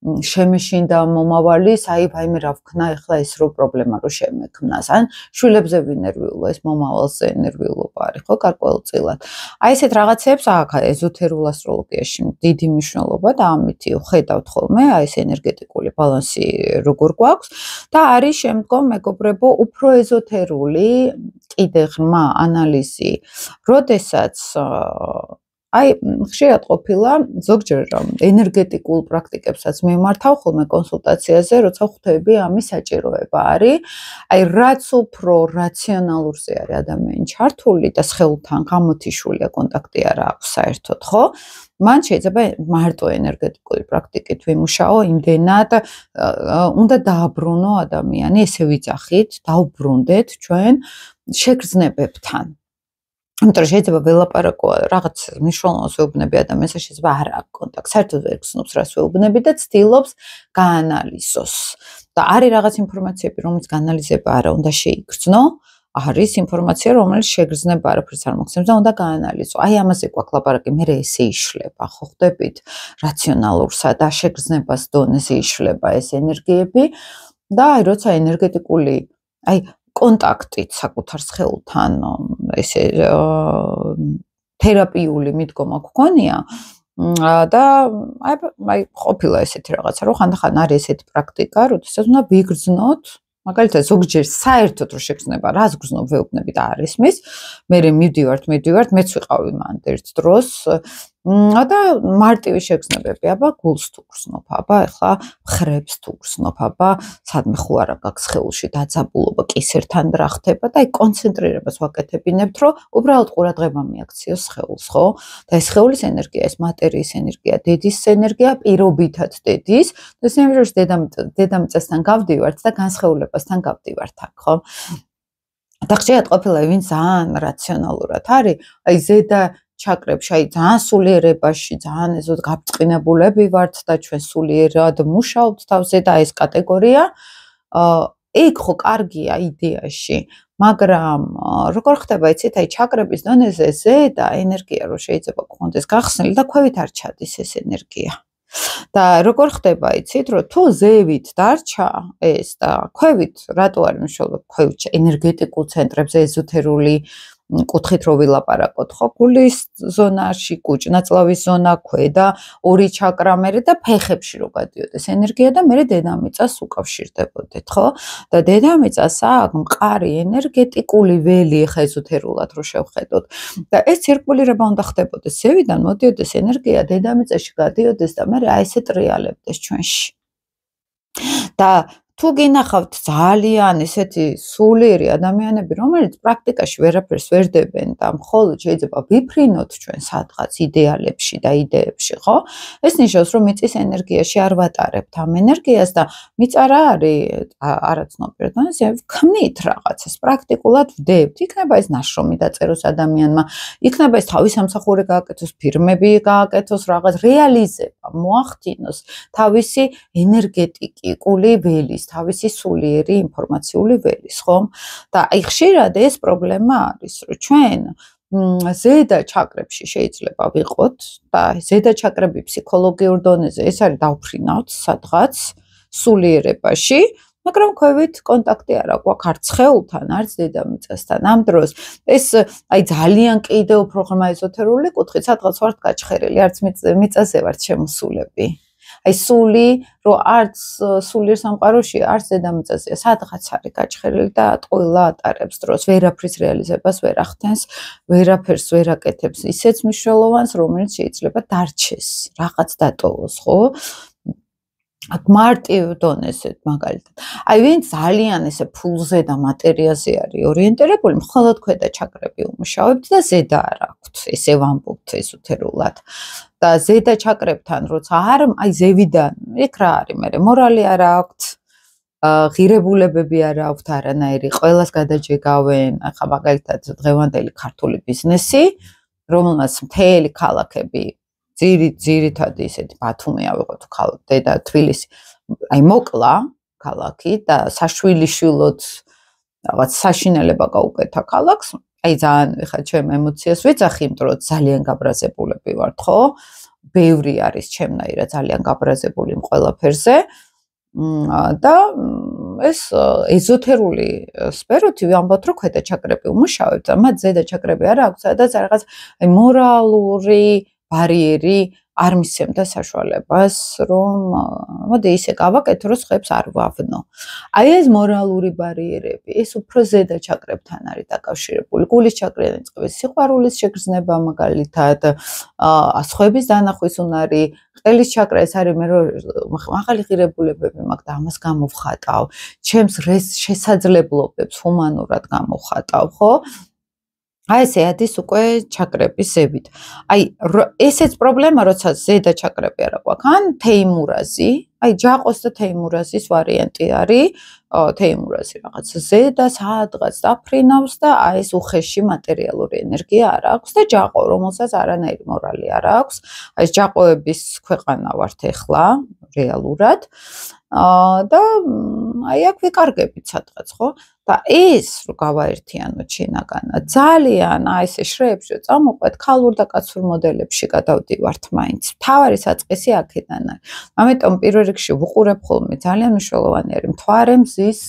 შემეშინდა მომავალის, აი ვაიმე რა ვქნა, ეხლა ეს რო პრობლემა რო შემექმნას, ან შვილებზე ვინერვიულო, ეს მომავალზე ენერგიულობა არის, ხო, გარკვეულწილად. აი ესეთ რაღაცებს აქ ეზოთერულ ასტროლოგიაში დიდი მნიშვნელობა და ამითი ხედავთ ხოლმე, აი ეს ენერგეტიკული ბალანსი როგორ გვაქვს და არის შემდგომ მეგობრებო უფრო ეზოთერული კიდე ღრმა ანალიზი, როდესაც აი ხშირად ყოფილა ზოგჯერ ენერგეტიკულ პრაქტიკებსაც მიმართავ ხოლმე კონსულტაციაზე, როცა ხვდები ამის საჭიროება არის. აი რაც უფრო რაციონალურზე არის ადამიანი ჩართული და სხეულთან გამოთიშულია კონტაქტი არა აქვს საერთოდ, ხო? მან შეიძლება მარტო ენერგეტიკული პრაქტიკით ვიმუშაო, იმდენად უნდა დააბრუნო ადამიანი, ესე ვიძახით, დაუბრუნდეთ ჩვენ შეგრძნებებთან. იმიტომ რომ შეიძლება ველაპარაკო რაღაც მნიშვნელოვანს ვეუბნები ადამიანს, შეიძლება არ აქვს კონტაქტს, საერთოდ ვერ გრძნობს რას ვეუბნები და ცდილობს გაანალიზოს. და არის რაღაც ინფორმაციები, რომელიც გაანალიზება არა უნდა შეიგრძნო, არის ინფორმაცია, რომელიც შეგრძნება არაფერს არ მოგცემს და უნდა გაანალიზო. აი ამაზე გვაქვს ლაპარაკი, მე ესე იშლება, ხო ხვდებით, რაციონალურსა და შეგრძნებას დონეზე იშლება ეს ენერგიები და აი როცა ენერგეტიკული, აი კონტაქტით საკუთარ სხეულთან ესე თერაპიული მიდგომა გქონია და აი ყოფილა ესეთი რაღაცა, რომ ხანდახან არის ესეთი პრაქტიკა, როდესაც უნდა ვიგრძნოთ, მაგალითად ზოგჯერ საერთოდ რო შეგრძნება, რას გრძნობ ვეუბნები და არ ისმის, მე მივდივართ, მეც ვიყავი მანდ ერთ დროს და მარტივი შეგრძნებები, აბა გულს თუ გრძნობ, აბა ეხლა ხრებს თუ გრძნობ, აბა სადმე ხო არა გაქვს სხეულში დაძაბულობა, კისერთან რა ხდება და აი კონცენტრირებას ვაკეთებინებთ, რომ უბრალოდ ყურადღება მიაქციოს სხეულს, ხო? და ეს სხეულის ენერგია, ეს მატერიის ენერგია, დედის ენერგია, პირობითად დედის, და შემიძლია დედამიწასთან გავდივართ და განსხეულებასთან გავდივართ აქ, ხო? და ხშირად ყოფილა ვინ ძალიან რაციონალურად არის, აი ზედა ჩაკრებში, აი ძალიან სულიერებაში, ძალიან ეზოდ გაბწყინებულები ვართ და ჩვენ სულიერად მუშაობთ თავზე და ეს კატეგორია ეგ ხო კარგია იდეაში, მაგრამ როგორ ხდება იცით, აი ჩაკრების დონეზე ზედა ენერგია რო შეიძლება გქონდეს გახსნილი და ქვევით არ ჩადის ეს ენერგია. და როგორ ხდება იცით, რომ თუ ზევით დარჩა ეს და ქვევით, რატო არის მნიშვნელობა ქვევით ენერგეტიკულ ცენტრებზე ეზოთერული კუთხით რო ვილაპარაკოთ, ხო, გულის ზონაში, კუჭნაწლავის ზონა, ქვედა ორი ჩაკრა მერე და ფეხებში რო გადიოდეს ენერგია და მერე დედამიწას უკავშირდებოდეთ, ხო? და დედამიწას აქვს მყარი ენერგეტიკული ველი, ხა ეზოთერულად რო შევხედოთ. და ეს ცირკულირება უნდა ხდებოდეს, ზევიდან მოდიოდეს ენერგია დედამიწაში გადიოდეს და მერე აი ესე ტრიალებდეს ჩვენში. და თუ გინახავთ ძალიან ესეთი სულიერი ადამიანები, რომელიც პრაქტიკაში ვერაფერს ვერ დებენ და მხოლოდ შეიძლება ვიფრინოთ ჩვენ სადღაც იდეალებში და იდეებში, ხო? ეს ნიშნავს, რომ მიწის ენერგიაში არ ვატარებთ ამ ენერგიას და მიწა რა არის არაცნობიერად, ანუ ვქმნით რაღაცას, პრაქტიკულად ვდებთ. იქნება ეს ნაშრომი დაწეროს ადამიანმა, იქნება ეს თავის სამსახური გააკეთოს, ფირმები გააკეთოს, რაღაც რეალიზება მოახდინოს თავისი ენერგეტიკული ველის, თავისი სულიერი ინფორმაციული ველის, ხო? და აი ხშირად ეს პრობლემა არის, რომ ჩვენ ზედა ჩაკრებში შეიძლება ვიყოთ და ზედა ჩაკრები ფსიქოლოგიურ დონეზე ეს არის დავფრინავთ სადღაც სულიერებაში, მაგრამ ქვევით კონტაქტი არ აქვს არც სხეულთან, არც დედამიწასთან. ამ დროს ეს აი ძალიან კიდევ უფრო ღრმა ეზოთერული კუთხით სადღაც ვართ გაჩხერილი, არც მიწაზე ვართ შემოსულები. აი სული, რომ არც სულიერ სამყაროში, არც დედამიწაზეა, სადღაც არის გაჩხერილი და ყველა ატარებს დროს, ვერაფრის რეალიზებას ვერ ახდენს, ვერაფერს ვერ აკეთებს ისეთ მნიშვნელოვანს, რომელიც შეიძლება დარჩეს, რაღაც დატოვოს, ხო? აქ მარტივ დონეზე მაგალითად. აი ვინ ძალიან ესე ფულზე და მატერიაზე არის ორიენტირებული, მხოლოდ ქვედა ჩაკრები უმუშავებთ და ზედა არ აქვთ. ესე ვამბობთ ესოთერულად. და ზედა ჩაკრებთან როცა არ აი ზევიდან იქ რა არის მე მორალი არ აქვთ, ღირებულებები არ აქვთ არანაირი, ყველას გადაჯეგავენ. ახლა მაგალითად დღევანდელი ქართული ბიზნესი, რომელსაც მთელი ქალაქები ძირითადი ისეთი ბათუმი ავიღოთ ქალაქი და თბილისი, აი მოკლა ქალაქი და საშვილიშვილოდ რაღაც საშინელება გაუკეთა ქალაქს. აი ძალიან ხა ჩემ ემოციას ვეძახი, იმიტომ რომ ძალიან გაბრაზებულები ვართ, ხო? ბევრი არის ჩემნაირად ძალიან გაბრაზებული იმ ყველაფერზე. და ეს ეზოთერული სფეროთი ვამბობთ, რომ ქვედა ჩაკრები უმუშავებთ, მათ ზედა ჩაკრები არ აქვს, სადაც რაღაც აი მორალური ბარიერი არ მისცემდა საშუალებას, რომ მოდი ისე გავაკეთო, რომ სხვებს არ ვავნო. აი ეს მორალური ბარიერები, ეს უფრო ზედა ჩაკრებთან არის დაკავშირებული. გულის ჩაკრიდან იწყებს სიყვარულის შეგრძნება მაგალითად, სხვების დანახვის უნარი, ყელის ჩაკრა ეს არის მე რომ მაღალი ღირებულებები მაქვს და ამას გამოვხატავ, ჩემს შესაძლებლობებს ჰუმანურად გამოვხატავ, ხო? აი ესე ადის უკვე ჩაკრების ზევით. აი ესეც პრობლემა, როცა ზედა ჩაკრები არ აქვს, ან თეიმურაზი, აი ჯაყოს და თეიმურაზის ვარიანტი არის, თეიმურაზი რაღაც ზედა სადღაც დაფრინავს და აი ეს უხეში მატერიალური ენერგია არ აქვს და ჯაყო, რომელსაც არანაირი მორალი არ აქვს, აი ეს ჯაყოების ქვეყანა ვართ ახლა რეალურად. და აი აქ ვიკარგებით სადღაც, ხო? და ეს რო გავაერთიანოთ შინაგანად, ძალიან აი ესე შრეებში წამოყვეთ, ქალურ და კაცურ მოდელებში გადავდივართ მაინც. მთავარი საწყისი აქედან არის. ამიტომ პირველ რიგში ვუყურებ ხოლმე ძალიან მნიშვნელოვანი არის მთვარე მზის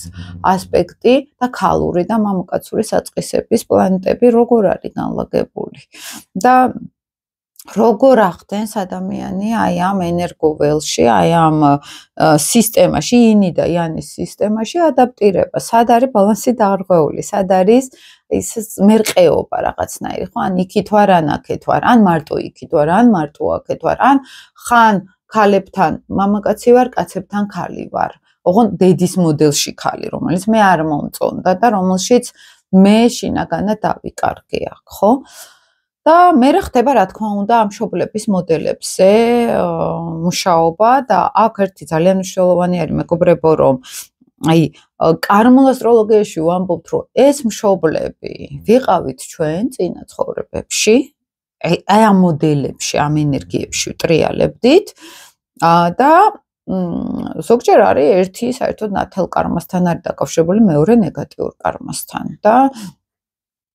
ასპექტი და ქალური და მამაკაცური საწყისების პლანეტები როგორ არის განლაგებული. და როგორ ახდენს ადამიანი აი ამ ენერგოველში, აი ამ სისტემაში, ინი და იანის სისტემაში ადაპტირება, სად არის ბალანსი დაღრღვეული, სად არის ის მერყეობა რაღაცნაირი, ხო? ან იქით ვარ, ან აქეთ ვარ, ან მარტო იქით ვარ, ან მარტო აქეთ ვარ, ან ხან ქალებთან მამაკაცი ვარ, კაცებთან ქალი ვარ. ოღონდ დედის მოდელში ქალი, რომელიც მე არ მომწონდა და რომელშიც მე შინაგანად დავიკარგე აქ, ხო? და მე ხდება რა თქმა უნდა ამ მშობლების მოდელებზე მუშაობა და აქ ერთი ძალიან მნიშვნელოვანი არის მეგობრებო, რომ აი კარმულ ასტროლოგიაში ვამბობთ, რომ ეს მშობლები ვიყავით ჩვენ წინა ცხოვრებებში, აი ამ მოდელებში, ამ ენერგიებში ვტრიალებდით და ზოგჯერ არის ერთი საერთოდ ნათელ კარმასთან არის დაკავშირებული, მეორე ნეგატიურ კარმასთან და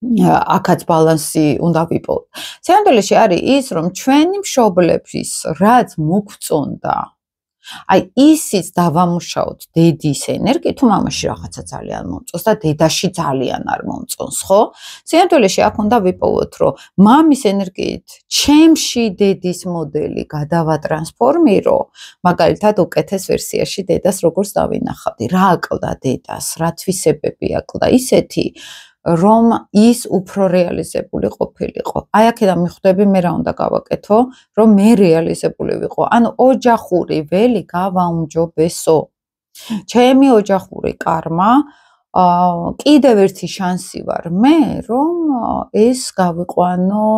აქაც ბალანსი უნდა ვიპოვოთ. სინამდვილეში არის ის, რომ ჩვენი მშობლების რაც მოგწონდა, აი ისიც დავამუშაოთ დედის ენერგიით, თუ მამაში რაღაცა ძალიან მომწონს და დედაში ძალიან არ მომწონს, ხო? სინამდვილეში აქ უნდა ვიპოვოთ, რომ მამის ენერგიით ჩემში დედის მოდელი გადავატრანსფორმირო, მაგალითად უკეთეს ვერსიაში დედას როგორც დავინახავდი, რა აკლდა დედას, რა თვისებები აკლდა, ისეთი რომ ის უფრო რეალიზებული ყოფილიყო. აი აქედან მიხვდები მე რა უნდა გავაკეთო, რომ მე რეალიზებული ვიყო. ანუ ოჯახური ველი გავაუმჯობესო. ჩემი ოჯახური კარმა კიდევ ერთი შანსი ვარ მე, რომ ეს გავიყვანო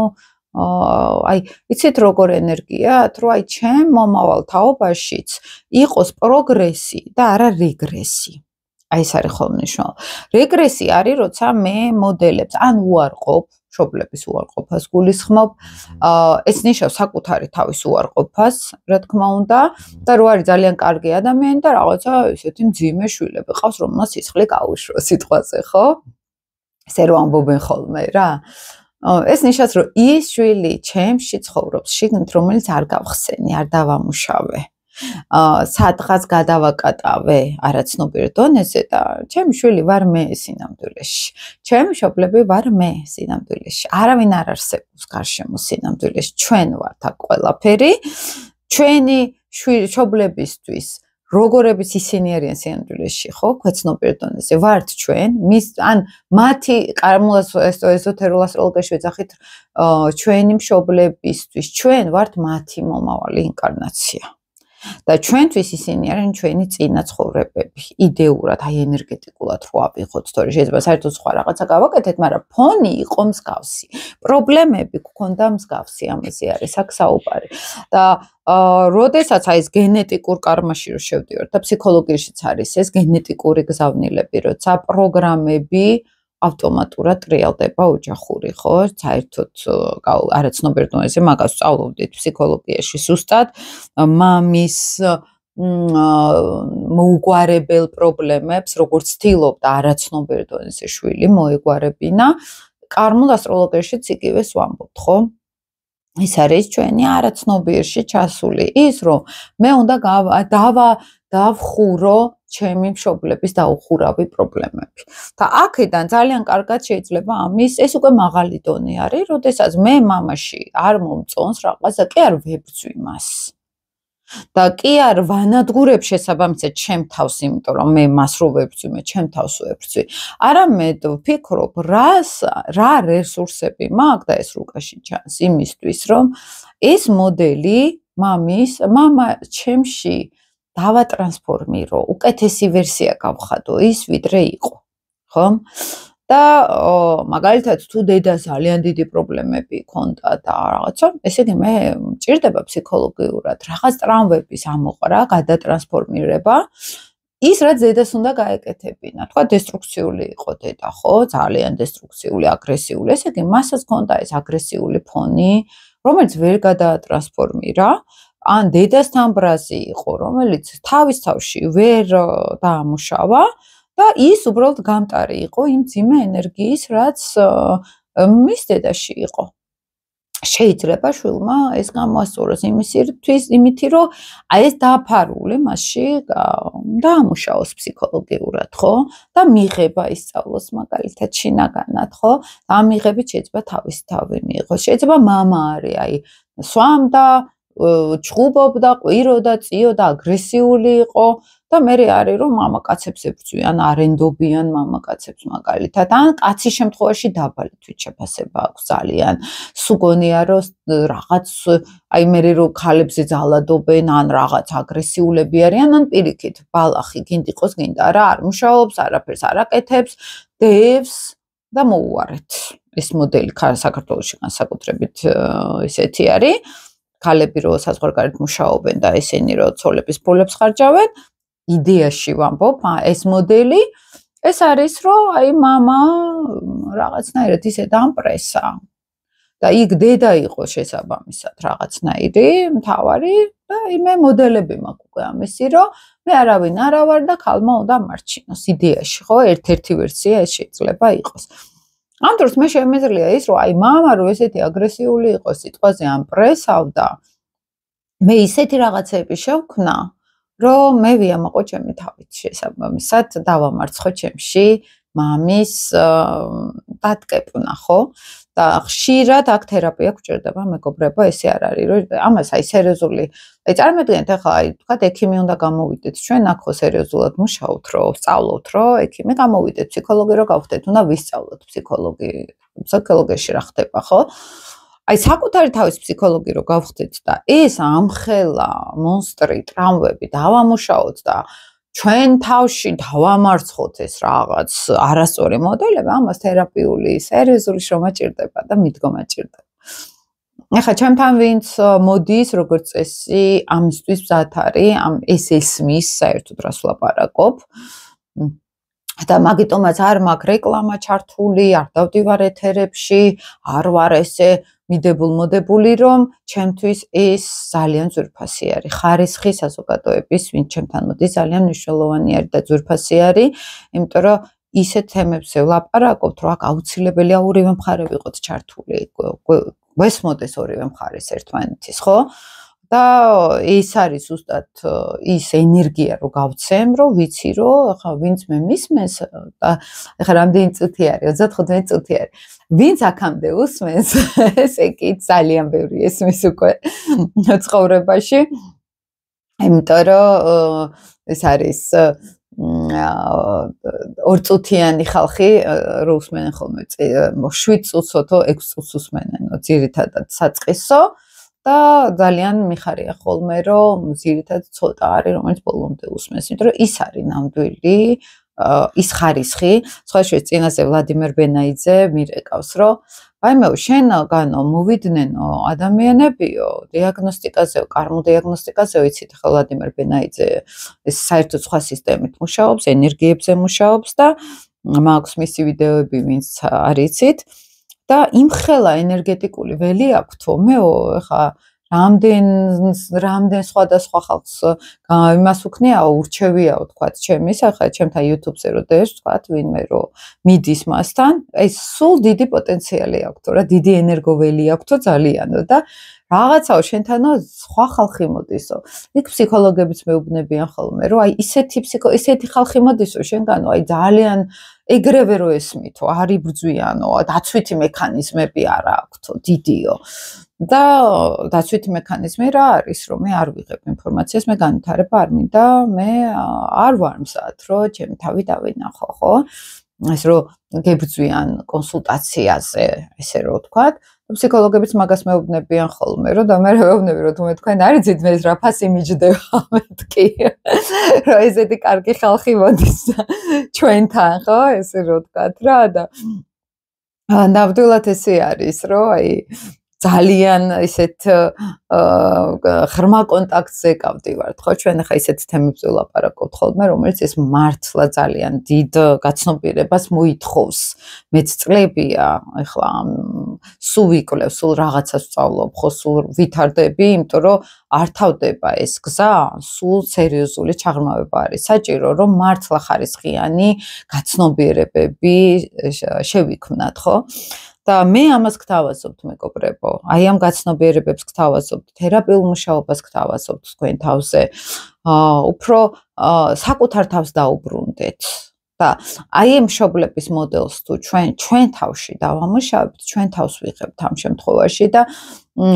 აი, იცით როგორ ენერგიათ, რომ აი ჩემ მომავალ თაობაშიც იყოს პროგრესი და არა რეგრესი. აი ეს არის ხოლმე მნიშვნელოვანი. რეგრესი არის, როცა მე მოდელებს ან უარყოფ, მშობლების უარყოფას გულისხმობ, ეს ნიშნავს საკუთარი თავის უარყოფას, რა თქმა უნდა, და რო არის ძალიან კარგი ადამიანი და რაღაცა ესეთი მძიმე შვილები ყავს, რომელსაც სიცხლე გაუშვო სიტყვაზე, ხო? ესე რომ ამბობენ ხოლმე რა. ეს ნიშნავს, რომ ის შვილი ჩემში ცხოვრობს შიგნით, რომელიც არ გავხსენი, არ დავამუშავე. სადღაც გადავაკატავე არაცნობილ დონეზე და ჩემი შვილი ვარ მე სინამდვილეში. ჩემი მშობლები ვარ მე სინამდვილეში. არავინ არ არსებობს გარშემო სინამდვილეში. ჩვენ ვართ აქ ყველაფერი. ჩვენი მშობლებისთვის როგორებიც ისინი არიან სინამდვილეში, ხო, ქვეცნობილ დონეზე ვართ ჩვენ, ან მათი ეზოთერულ ასტროლოგიაში ვეძახით, ჩვენი მშობლებისთვის ჩვენ ვართ მათი მომავალი ინკარნაცია. და ჩვენთვის ისინი არიან ჩვენი წინა ცხოვრებები, იდეურად, აი ენერგეტიკულად რო ავიღოთ, თორე შეიძლება საერთოდ სხვა რაღაცა გავაკეთეთ, მაგრამ ფონი იყო მსგავსი. პრობლემები გქონდა მსგავსი, ამაზე არის აქ საუბარი. და როდესაც აი ეს გენეტიკურ კარმაში რო შევდივართ და ფსიქოლოგიაშიც არის ეს გენეტიკური გზავნილები, როცა პროგრამები ავტომატურად ტრიალდება ოჯახური, ხო? საერთოდ არაცნობილ დონეზე მაგას სწავლობდით ფსიქოლოგიაში სუსტად, მამის მოუგვარებელ პრობლემებს, როგორც ცდილობდა არაცნობილ დონეზე შვილი მოეგვარებინა, კარმულ ასტროლოგიაშიც იგივეს ვამბობთ, ხო? ის არის ჩვენი არაცნობიერში ჩასული ის, რომ მე უნდა დავხურო ჩემი მშობლების დაუხურავი პრობლემები. და აქედან ძალიან კარგად შეიძლება ამის, ეს უკვე მაღალი დონე არის, როდესაც მე მამაში არ მომწონს რაღაცა, კი არ ვებრძვი მას. და კი არ ვანადგურებ შესაბამისად ჩემ თავს, იმიტომ რომ მე მას რო ვებრძვი, მე ჩემ თავს ვებრძვი. არამედ ვფიქრობ, რა რესურსები მაქვს და ეს რუკაში ჩანს იმისთვის, რომ ეს მოდელი მამა ჩემში დავატრანსფორმირო, უკეთესი ვერსია გავხადო ის, ვიდრე იყო, ხო? და მაგალითად თუ დედა ძალიან დიდი პრობლემები ჰქონდა და რაღაცა, ესე იგი მე მჭირდება ფსიქოლოგიურად რაღაც ტრამვების ამოყრა, გადატრანსფორმირება, ის რაც დედას უნდა გაეკეთებინა. თქვა დესტრუქციული იყო დედა, ხო? ძალიან დესტრუქციული, აგრესიული. ესე იგი მასაც ჰქონდა ეს აგრესიული ფონი, რომელიც ვერ გადაატრანსფორმირა. ან დედასთან ბრაზი იყო, რომელიც თავის თავში ვერ დაამუშავა და ის უბრალოდ გამტარი იყო იმ ძიმე ენერგიის, რაც მის დედაში იყო. შეიძლება შვილმა ეს გამოასწოროს იმითი, რომ აი ეს დაფარული მასში დაამუშავოს ფსიქოლოგიურად, ხო? და მიღება ისწავლოს მაგალითად შინაგანად, ხო? ამ მიღებით შეიძლება თავისი თავი მიიღოს. შეიძლება მამა არის, აი, სვამდა, ჩხუბობდა, ყვიროდა, წიოდა, აგრესიული იყო და მე არის რომ მამაკაცებს ებრძვიან, არენდობიან მამაკაცებს მაგალითად, ან კაცის შემთხვევაში დაბალი თვითშეფასება აქვს ძალიან. სუგონია რომ რაღაც აი მე რომ ქალებზე ძალადობენ, ან რაღაც აგრესიულები არიან, ან პირიქით, ბალახი გინდიყოს გინდა რა, არ მუშაობს, არაფერს არ აკეთებს, დევს და მოუარეთ. ეს მოდელი საქართველოში განსაკუთრებით ისეთი არის. ქალები რო საზღვარგარეთ მუშაობენ და ესენი რო ცოლების ფულებს ხარჯავენ, იდეაში ვამბობ, ეს მოდელი, ეს არის რომ აი მამა რაღაცნაირად ისე დამპრესა და იქ დედა იყო შესაბამისად რაღაცნაირი მთავარი და მე მოდელები მაქვს უკვე ამისი, რომ მე არავინ არა ვარ და ქალმა უნდა მარჩინოს იდეაში, ხო? ერთ-ერთი ვერსია ეს შეიძლება იყოს. ამ დროს მე შემეძლია ის, რომ აი მამა რო ესეთი აგრესიული იყო სიტყვაზე ამ პრესავდა, მე ისეთი რაღაცები შევქნა, რომ მე ვიამაყო ჩემი თავით შესაბამისად დავამარცხო ჩემში მამის დატკეპნა, ხო? და ხშირად აქ თერაპია გვჭირდება, მეგობრებო, ესე არ არის, რომ ამას აი სერიოზული, აი წარმოგიდგენთ ახლა აი თქვა ექიმი უნდა გამოვიდეთ, ჩვენ აქ ხო სერიოზულად მუშაობთ, რომ სწავლობთ, რომ ექიმი გამოვიდეთ, ფსიქოლოგი რო გავხდეთ, უნდა ვისწავლოთ ფსიქოლოგიაში რა ხდება, ხო? აი საკუთარი თავის ფსიქოლოგი რო გავხდეთ და ეს ამხელა მონსტრი, ტრამვები დავამუშაოთ და ჩვენ თავში დავამარცხოთ ეს რაღაც არასწორი მოდელები, ამას თერაპიული სერიოზული შრომა ჭირდება და მიდგომა ჭირდება. ახლა ჩემთან ვინც მოდის როგორც წესი ამისთვის მზად არის, ეს ესმის საერთოდ რას ვლაპარაკობ. და მაგიტომაც არ მაქვს რეკლამა ჩართული, არ დავდივარ ეთერებში, არ ვარ ესე მიდებულ-მოდებული, რომ ჩემთვის ეს ძალიან ძვირფასი არის. ხარისხი საზოგადოების, ვინც ჩემთან მოდის, ძალიან მნიშვნელოვანი არის და ძვირფასი არის, იმიტომ რომ ისეთ თემებზე ვლაპარაკობთ, რომ აქ აუცილებელია ორივე მხარე ვიყოთ ჩართული. გვესმოდეს ორივე მხარეს ერთმანეთის, ხო? და ეს არის ზუსტად ის ენერგია, რომ გავცემ, რომ ვიცი, რომ ახლა ვინც მე მისმენს და ახლა რამდენი წუთი არის? 35 წუთი არის. ვინც აქამდე უსმენს, ესე კი ძალიან ბევრი ესმის უკვე ცხოვრებაში. იმიტომ რომ ეს არის ორწუთიანი ხალხი, რო უსმენენ ხოლმე 7 წუთსო 6 წუთს უსმენენ, ძირითადად საწყისო. და ძალიან მიხარია ხოლმე, რომ ძირითადად ცოტა არის, რომელიც ბოლომდე უსმენს, იმიტომ რომ ის არის ნამდვილი ის ხარისხი. სხვა შორის წინაზე ვლადიმერ ბენაიძე მირეკავს, რომ ვაიმეო, შენგანო მოვიდნენ ადამიანებიო, დიაგნოსტიკაზე, კარმულ დიაგნოსტიკაზე, იცით, ხო ვლადიმერ ბენაიძე ეს საერთოდ სხვა სისტემით მუშაობს, ენერგიებზე მუშაობს და მაქვს მისი ვიდეოები, ვინც არ იცით. და იმხელა ენერგეტიკული ველი აქვთო, მეო, ეხა რამდენ სხვადასხვა ხალხს იმას უქნიაო, ურჩევიაო, თქვათ, ჩემის, ახლა ჩემთან YouTube-ზე რო დევს, თქვათ, ვინმე რო მიდის მასთან, ეს სულ დიდი პოტენციალი აქვთო რა, დიდი ენერგოველი აქვთო ძალიანო და რაღაცაო შენთანო სხვა ხალხი მოდისო. იქ ფსიქოლოგებიც მეუბნებიან ხოლმე, რომ აი ისეთი ხალხი მოდისო შენგანო, აი ძალიან ეგრევე რო ესმითო, არ იბრძვიანო, დაცვითი მექანიზმები არა აქვთო, დიდიო. და დაცვითი მექანიზმი რა არის, რომ მე არ ვიღებ ინფორმაციას, მე განვითარება არ მინდა, მე არ ვარ მზად, რომ ჩემი თავი დავინახო, ხო? ეს რომ გებრძვიან კონსულტაციაზე, ესე რომ ვთქვათ, ფსიქოლოგებიც მაგას მეუბნებიან ხოლმე, რომ და მე მეუბნები, რომ თუმე თქვენ არ იცით მე რა ფასი მიჯდება მეთქი, რომ ესეთი კარგი ხალხი მოდის ჩვენთან, ხო? ესე რომ ვთქვათ რა და ნამდვილად ესე არის, რომ აი ძალიან ისეთ ღრმა კონტაქტზე გავდივართ, ხო? ჩვენ ახლა ისეთ თემებზე ვლაპარაკობთ ხოლმე, რომელიც ეს მართლა ძალიან დიდ გაცნობიერებას მოითხოვს. მეც წლებია, ახლა სულ ვიკვლევ, სულ რაღაცას ვსწავლობ, ხო, სულ ვითარდები, იმიტომ რომ არ თავდება ეს გზა, სულ სერიოზული ჩაღრმავება არის საჭირო, რომ მართლა ხარისხიანი გაცნობიერებები შევიქმნათ, ხო? და მე ამას გთავაზობთ, მეგობრებო, აი ამ გაცნობიერებებს გთავაზობთ, თერაპიულ მუშაობას გთავაზობთ თქვენ თავზე, უფრო საკუთარ თავს დაუბრუნდეთ და აი ამ მშობლების მოდელს თუ ჩვენ თავში დავამუშავებთ, ჩვენ თავს ვიღებთ ამ შემთხვევაში და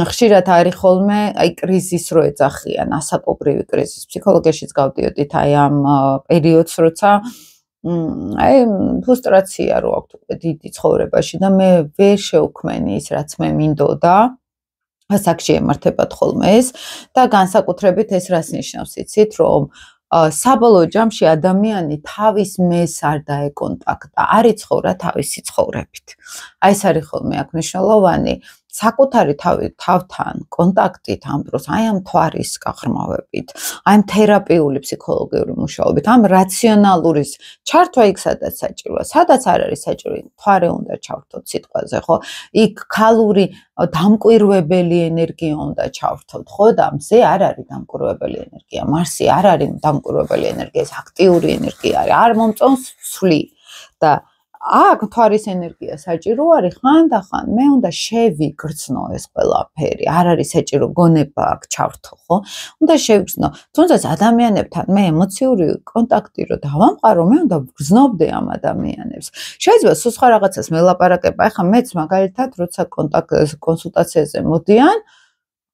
ხშირად არის ხოლმე აი კრიზის რო ეძახიან, ასაკობრივი კრიზის, ფსიქოლოგიაშიც გავდიოდით აი ამ პერიოდს, როცა აი ფრუსტრაცია რო აქვს უკვე დიდი ცხოვრებაში და მე ვერ შევქმენი ის რაც მე მინდოდა ასაკში ემართებათ ხოლმე ეს და განსაკუთრებით ეს რას ნიშნავს იცით რომ საბოლოო ჯამში ადამიანი თავის მეს არ დაეკონტაქტა არ იცხოვრა თავისი ცხოვრებით აი ეს არის ხოლმე აქ მნიშვნელოვანი საკუთარი თავთან კონტაქტით ამ დროს აი ამ თვარის გაღრმავებით აი ამ თერაპიული ფსიქოლოგიური მუშაობით ამ რაციონალურის ჩართვა იქ სადაც საჭიროა სადაც არ არის საჭირო თვარი უნდა ჩავრთოთ სიტყვაზე ხო იქ ქალური დამკვირვებელი ენერგია უნდა ჩავრთოთ ხო და მზე არ არის დამკვირვებელი ენერგია მარსი არ არის დამკვირვებელი ენერგია ეს აქტიური ენერგია არის არ მომწონს სვლი და აქ თვარის ენერგია საჭირო არის ხანდახან მე უნდა შევიგრძნო ეს ყველაფერი არ არის საჭირო გონება აქ ჩავრთო ხო უნდა შევიგრძნო თუნდაც ადამიანებთან მე ემოციური კონტაქტი რო დავამყარო მე უნდა ვგრძნობდე ამ ადამიანებს შეიძლება სულ სხვა რაღაცას მელაპარაკება ახლა მეც მაგალითად როცა კონსულტაციაზე მოდიან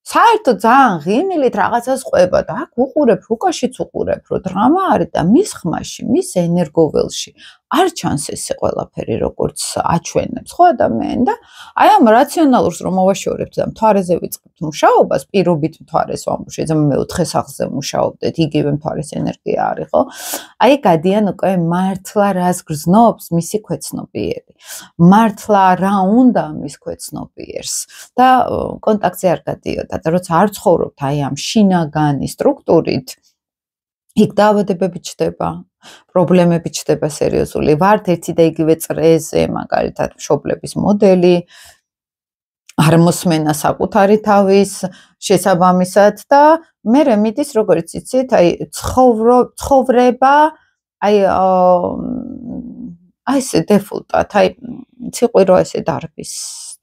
საერთოდ ძალიან ღიმილით რაღაცას ყვება და აქ უყურებ, რუკაშიც უყურებ, რომ დრამა არის და მის ხმაში, მის ენერგოველში არ ჩანს ესე ყველაფერი როგორც აჩვენებს ხო ადამიანი და აი ამ რაციონალურს რომ მოვაშორებთ და მთვარეზე ვიწყებთ მუშაობას, პირობით მთვარეს ვამბობ, შეიძლება მეოთხე სახლზე მუშაობდეთ, იგივე მთვარის ენერგია არის, ხო? აი გადიან უკვე მართლა რას გრძნობს მისი ქვეცნობიერი. მართლა რა უნდა მის ქვეცნობიერს და კონტაქტზე არ გადიოდა და როცა არ ცხოვრობთ აი ამ შინაგანი სტრუქტურით, იქ დაავადებები ჩდება, პრობლემები ჩდება სერიოზული. ვართ ერთი და იგივე წრეზე, მაგალითად, მშობლების მოდელი, არ მოსმენა საკუთარი თავის შესაბამისად და მე მიდის როგორც იცით, აი ცხოვრება, აი ესე დეფოლტად, აი ციყვირო ესე დარბის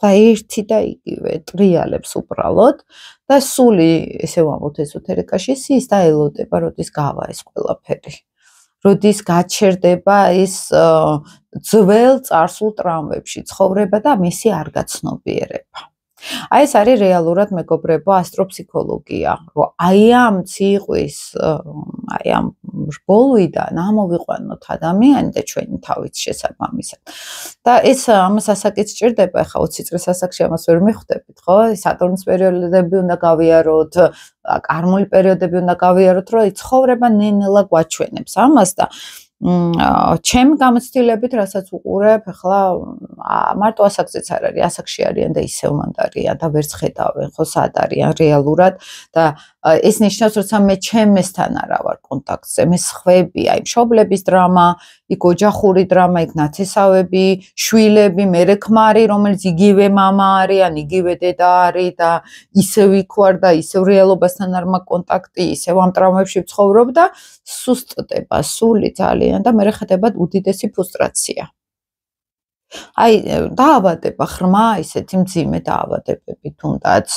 და ერთი და იგივე ტრიალებს უბრალოდ და სული ესე ვამბობთ ეზოთერიკაში ის და ელოდება, როდის გავა ეს ყველაფერი. როდის გაჩერდება ის ძველ წარსულ ტრამვებში ცხოვრება და მისი არ გაცნობიერება. აი ეს არის რეალურად მეგობრებო ასტროფსიქოლოგია, რომ აი ამ ციყვის, აი ამ რბოლვიდან ამოვიყვანოთ ადამიანი და ჩვენი თავის შესაბამისად. და ეს ამას ასაკიც ჭირდება, ახლა 20 წლის ასაკში ამას ვერ მიხვდებით, ხო? სატურნის პერიოდები უნდა გავიაროთ, კარმული პერიოდები უნდა გავიაროთ, რომ ცხოვრება ნენელა გვაჩვენებს ამას და ჩემი გამოცდილებით, რასაც უყურებ, ახლა მარტო ასაკზეც არ არის, ასაკში არიან და ისევ მანდარიან და ვერც ხედავენ, ხო, სად არიან რეალურად და ეს ნიშნავს, როცა მე ჩემესთან არა ვარ კონტაქტზე, მე სხვები, აი მშობლების დრამა, იქ ოჯახური დრამა, იქ ნათესავები, შვილები, მერე ქმარი, რომელიც იგივე მამა არის, ან იგივე დედა არის და ისევ იქ ვარ და ისევ რეალობასთან არ მაქვს კონტაქტი, ისევ ამ ტრამვებში ვცხოვრობ და სუსტდება სული ძალიან და მე ხდება უდიდესი ფრუსტრაცია. აი დაავადება ღრმა ისეთი მძიმე დაავადებები თუნდაც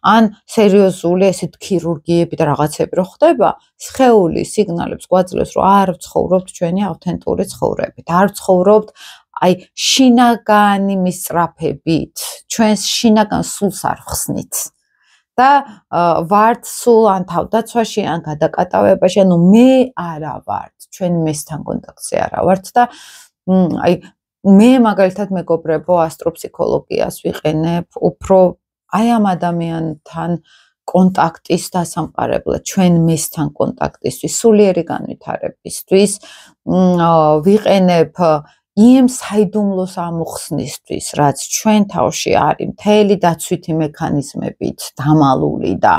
ან სერიოზული ესეთ ქირურგიები და რაღაცები რო ხდება სხეული სიგნალებს გვაძლევს რომ არ ვცხოვრობთ ჩვენი ავთენტური ცხოვრებით არ ვცხოვრობთ აი შინაგანი მისწრაფებით ჩვენს შინაგან სულს არ ვხსნით და ვართ სულ ან თავდაცვაში ან გადაკატავებაში ანუ მე არა ვართ ჩვენ მესთან კონტაქტზე არა ვართ და აი მე მაგალითად მეგობრებო ასტროფსიქოლოგიას ვიყენებ უფრო აი ამ ადამიანთან კონტაქტის დასამყარებლად ჩვენ მესთან კონტაქტისთვის სულიერი განვითარებისთვის ვიყენებ იმ საიდუმლოს ამოხსნისთვის რაც ჩვენ თავში არის მთელი დაცვითი მექანიზმებით დამალული და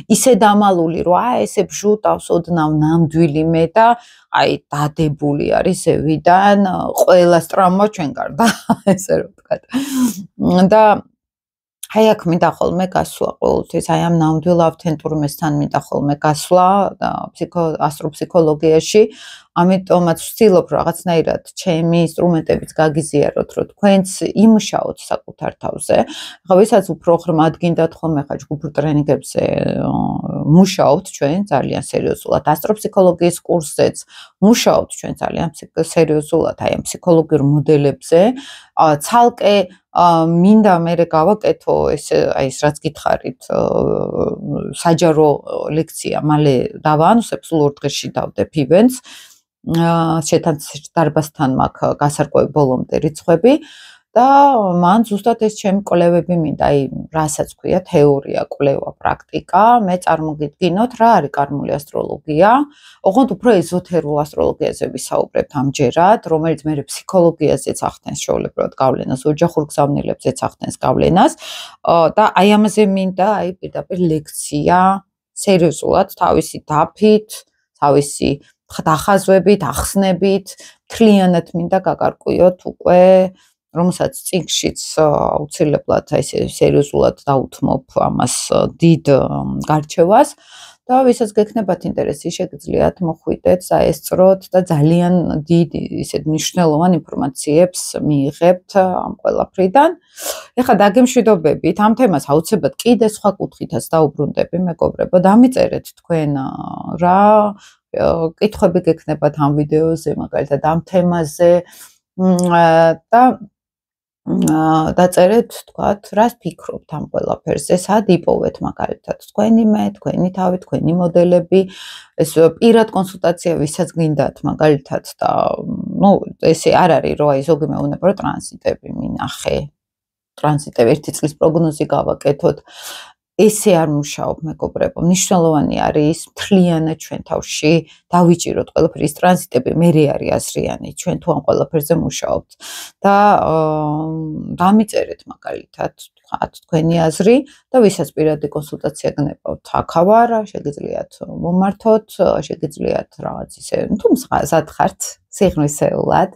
ისე დამალული რომ აი ესე ბჟუტავს ოდნავ ნამდვილი მე და აი დადებული არის ზევიდან ყველა ტრამვა ჩვენ გარდა ესე რომ ვთქვათ და აი აქ მინდა ხოლმე გასვლა ყოველთვის აი ამ ნამდვილ ავთენტურ მესთან მინდა ხოლმე გასვლა ასტროფსიქოლოგიაში ამიტომაც ვცდილობ რაღაცნაირად ჩემი ინსტრუმენტებით გაგიზიაროთ რომ თქვენც იმუშაოთ საკუთარ თავზე ახლა ვისაც უფრო ღრმად გინდათ ხოლმე ხა ჯგუფურ ტრენინგებზე მუშაობთ ჩვენ ძალიან სერიოზულად ასტროფსიქოლოგიის კურსზეც მუშაობთ ჩვენ ძალიან სერიოზულად აი ამ ფსიქოლოგიურ მოდელებზე ცალკე მინდა მე გავაკეთო ეს აი ეს რაც გითხარით საჯარო ლექცია მალე დავაანონსებ სულ 2 დღეში დავდებ ივენტს დარბასთან მაქვს გასარკვევი ბოლომდე რიცხვები და მან ზუსტად ეს ჩემი კვლევები მინდა აი რასაც ქვია თეორია, კვლევა, პრაქტიკა მე წარმოგიდგინოთ რა არის კარმული ასტროლოგია ოღონდ უფრო ეზოთერულ ასტროლოგიაზე ვისაუბრებთ ამჯერად რომელიც მე ფსიქოლოგიაზეც ახდენს ჩვეულებრივად გავლენას ოჯახურ გზავნილებზეც ახდენს გავლენას და აი ამაზე მინდა აი პირდაპირ ლექცია სერიოზულად თავისი დაფით თავისი დახაზვებით, ახსნებით, მთლიანად მინდა გაგარკვიოთ უკვე, რომელსაც წიგნშიც აუცილებლად ესე სერიოზულად დაუთმობ ამას დიდ გარჩევას და ვისაც გექნებათ ინტერესი, შეგიძლიათ მოხვიდეთ, საესწროთ და ძალიან დიდ ისეთ მნიშვნელოვან ინფორმაციებს მიიღებთ ამ ყველაფრიდან. ეხლა დაგემშვიდობებით, ამ თემას აუცილებლად კიდე სხვა კუთხითაც დაუბრუნდები, მეგობრებო, დამიწერეთ თქვენ რა კითხვები გექნებათ ამ ვიდეოზე, მაგალითად ამ თემაზე და დაწერეთ, თქვათ, რას ფიქრობთ ამ ყველაფერზე, სად იპოვეთ მაგალითად თქვენი მე, თქვენი თავი, თქვენი მოდელები, ეს პირად კონსულტაცია ვისაც გინდათ მაგალითად და ნუ ესე არ არის რომ აი ზოგი მეუბნება რომ ტრანზიტები მინახე, ტრანზიტები 1 წლის პროგნოზი გავაკეთოთ. ესე არ მუშაობ მეგობრებო, მნიშვნელოვანი არის მთლიანად ჩვენ თავში დავიჭიროთ ყველაფერი, ის ტრანზიტები მერე არის აზრიანი, ჩვენ თუ ამ ყველაფერზე მუშაობთ და დამიწერეთ მაგალითად, თქვათ, თქვენი აზრი და ვისაც პირადი კონსულტაცია გნებავთ, აქავარ, შეგიძლიათ მომართოთ, შეგიძლიათ რაღაც ისე, თუმცა სად ხართ სიღრმისეულად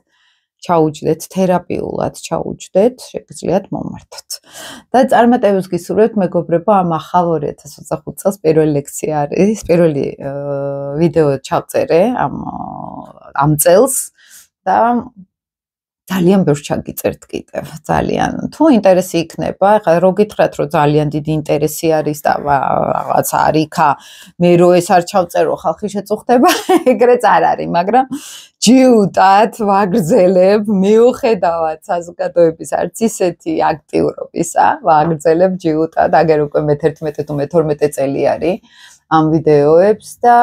ჩაუჯდეთ, თერაპიულად ჩაუჯდეთ, შეგიძლიათ მომართოთ. და წარმატებას გისურვებთ მეგობრებო, ამ ახალ 2025 წელს პირველი ლექცია არის, პირველი ვიდეო ჩავწერე ამ წელს და ძალიან ბევრს ჩაგიწერთ კიდევ, ძალიან. თუ ინტერესი იქნება, ხა რო გითხრათ, რომ ძალიან დიდი ინტერესი არის და რაღაცა არ იქა, მე რო ეს არ ჩავწერო, ხალხი შეწუხდება, ეგრეც არ არის, მაგრამ ჯიუტად ვაგრძელებ, მიუხედავად საზოგადოების არც ისეთი აქტიურობისა, ვაგრძელებ ჯიუტად, აგერ უკვე მე-11 თუ მე-12 წელი არის ამ ვიდეოებს და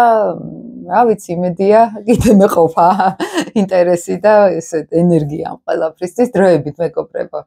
რა ვიცი, იმედია, კიდე მეყოფა ინტერესი და ესეთ ენერგია ამ ყველაფრისთვის დროებით მეგობრებო.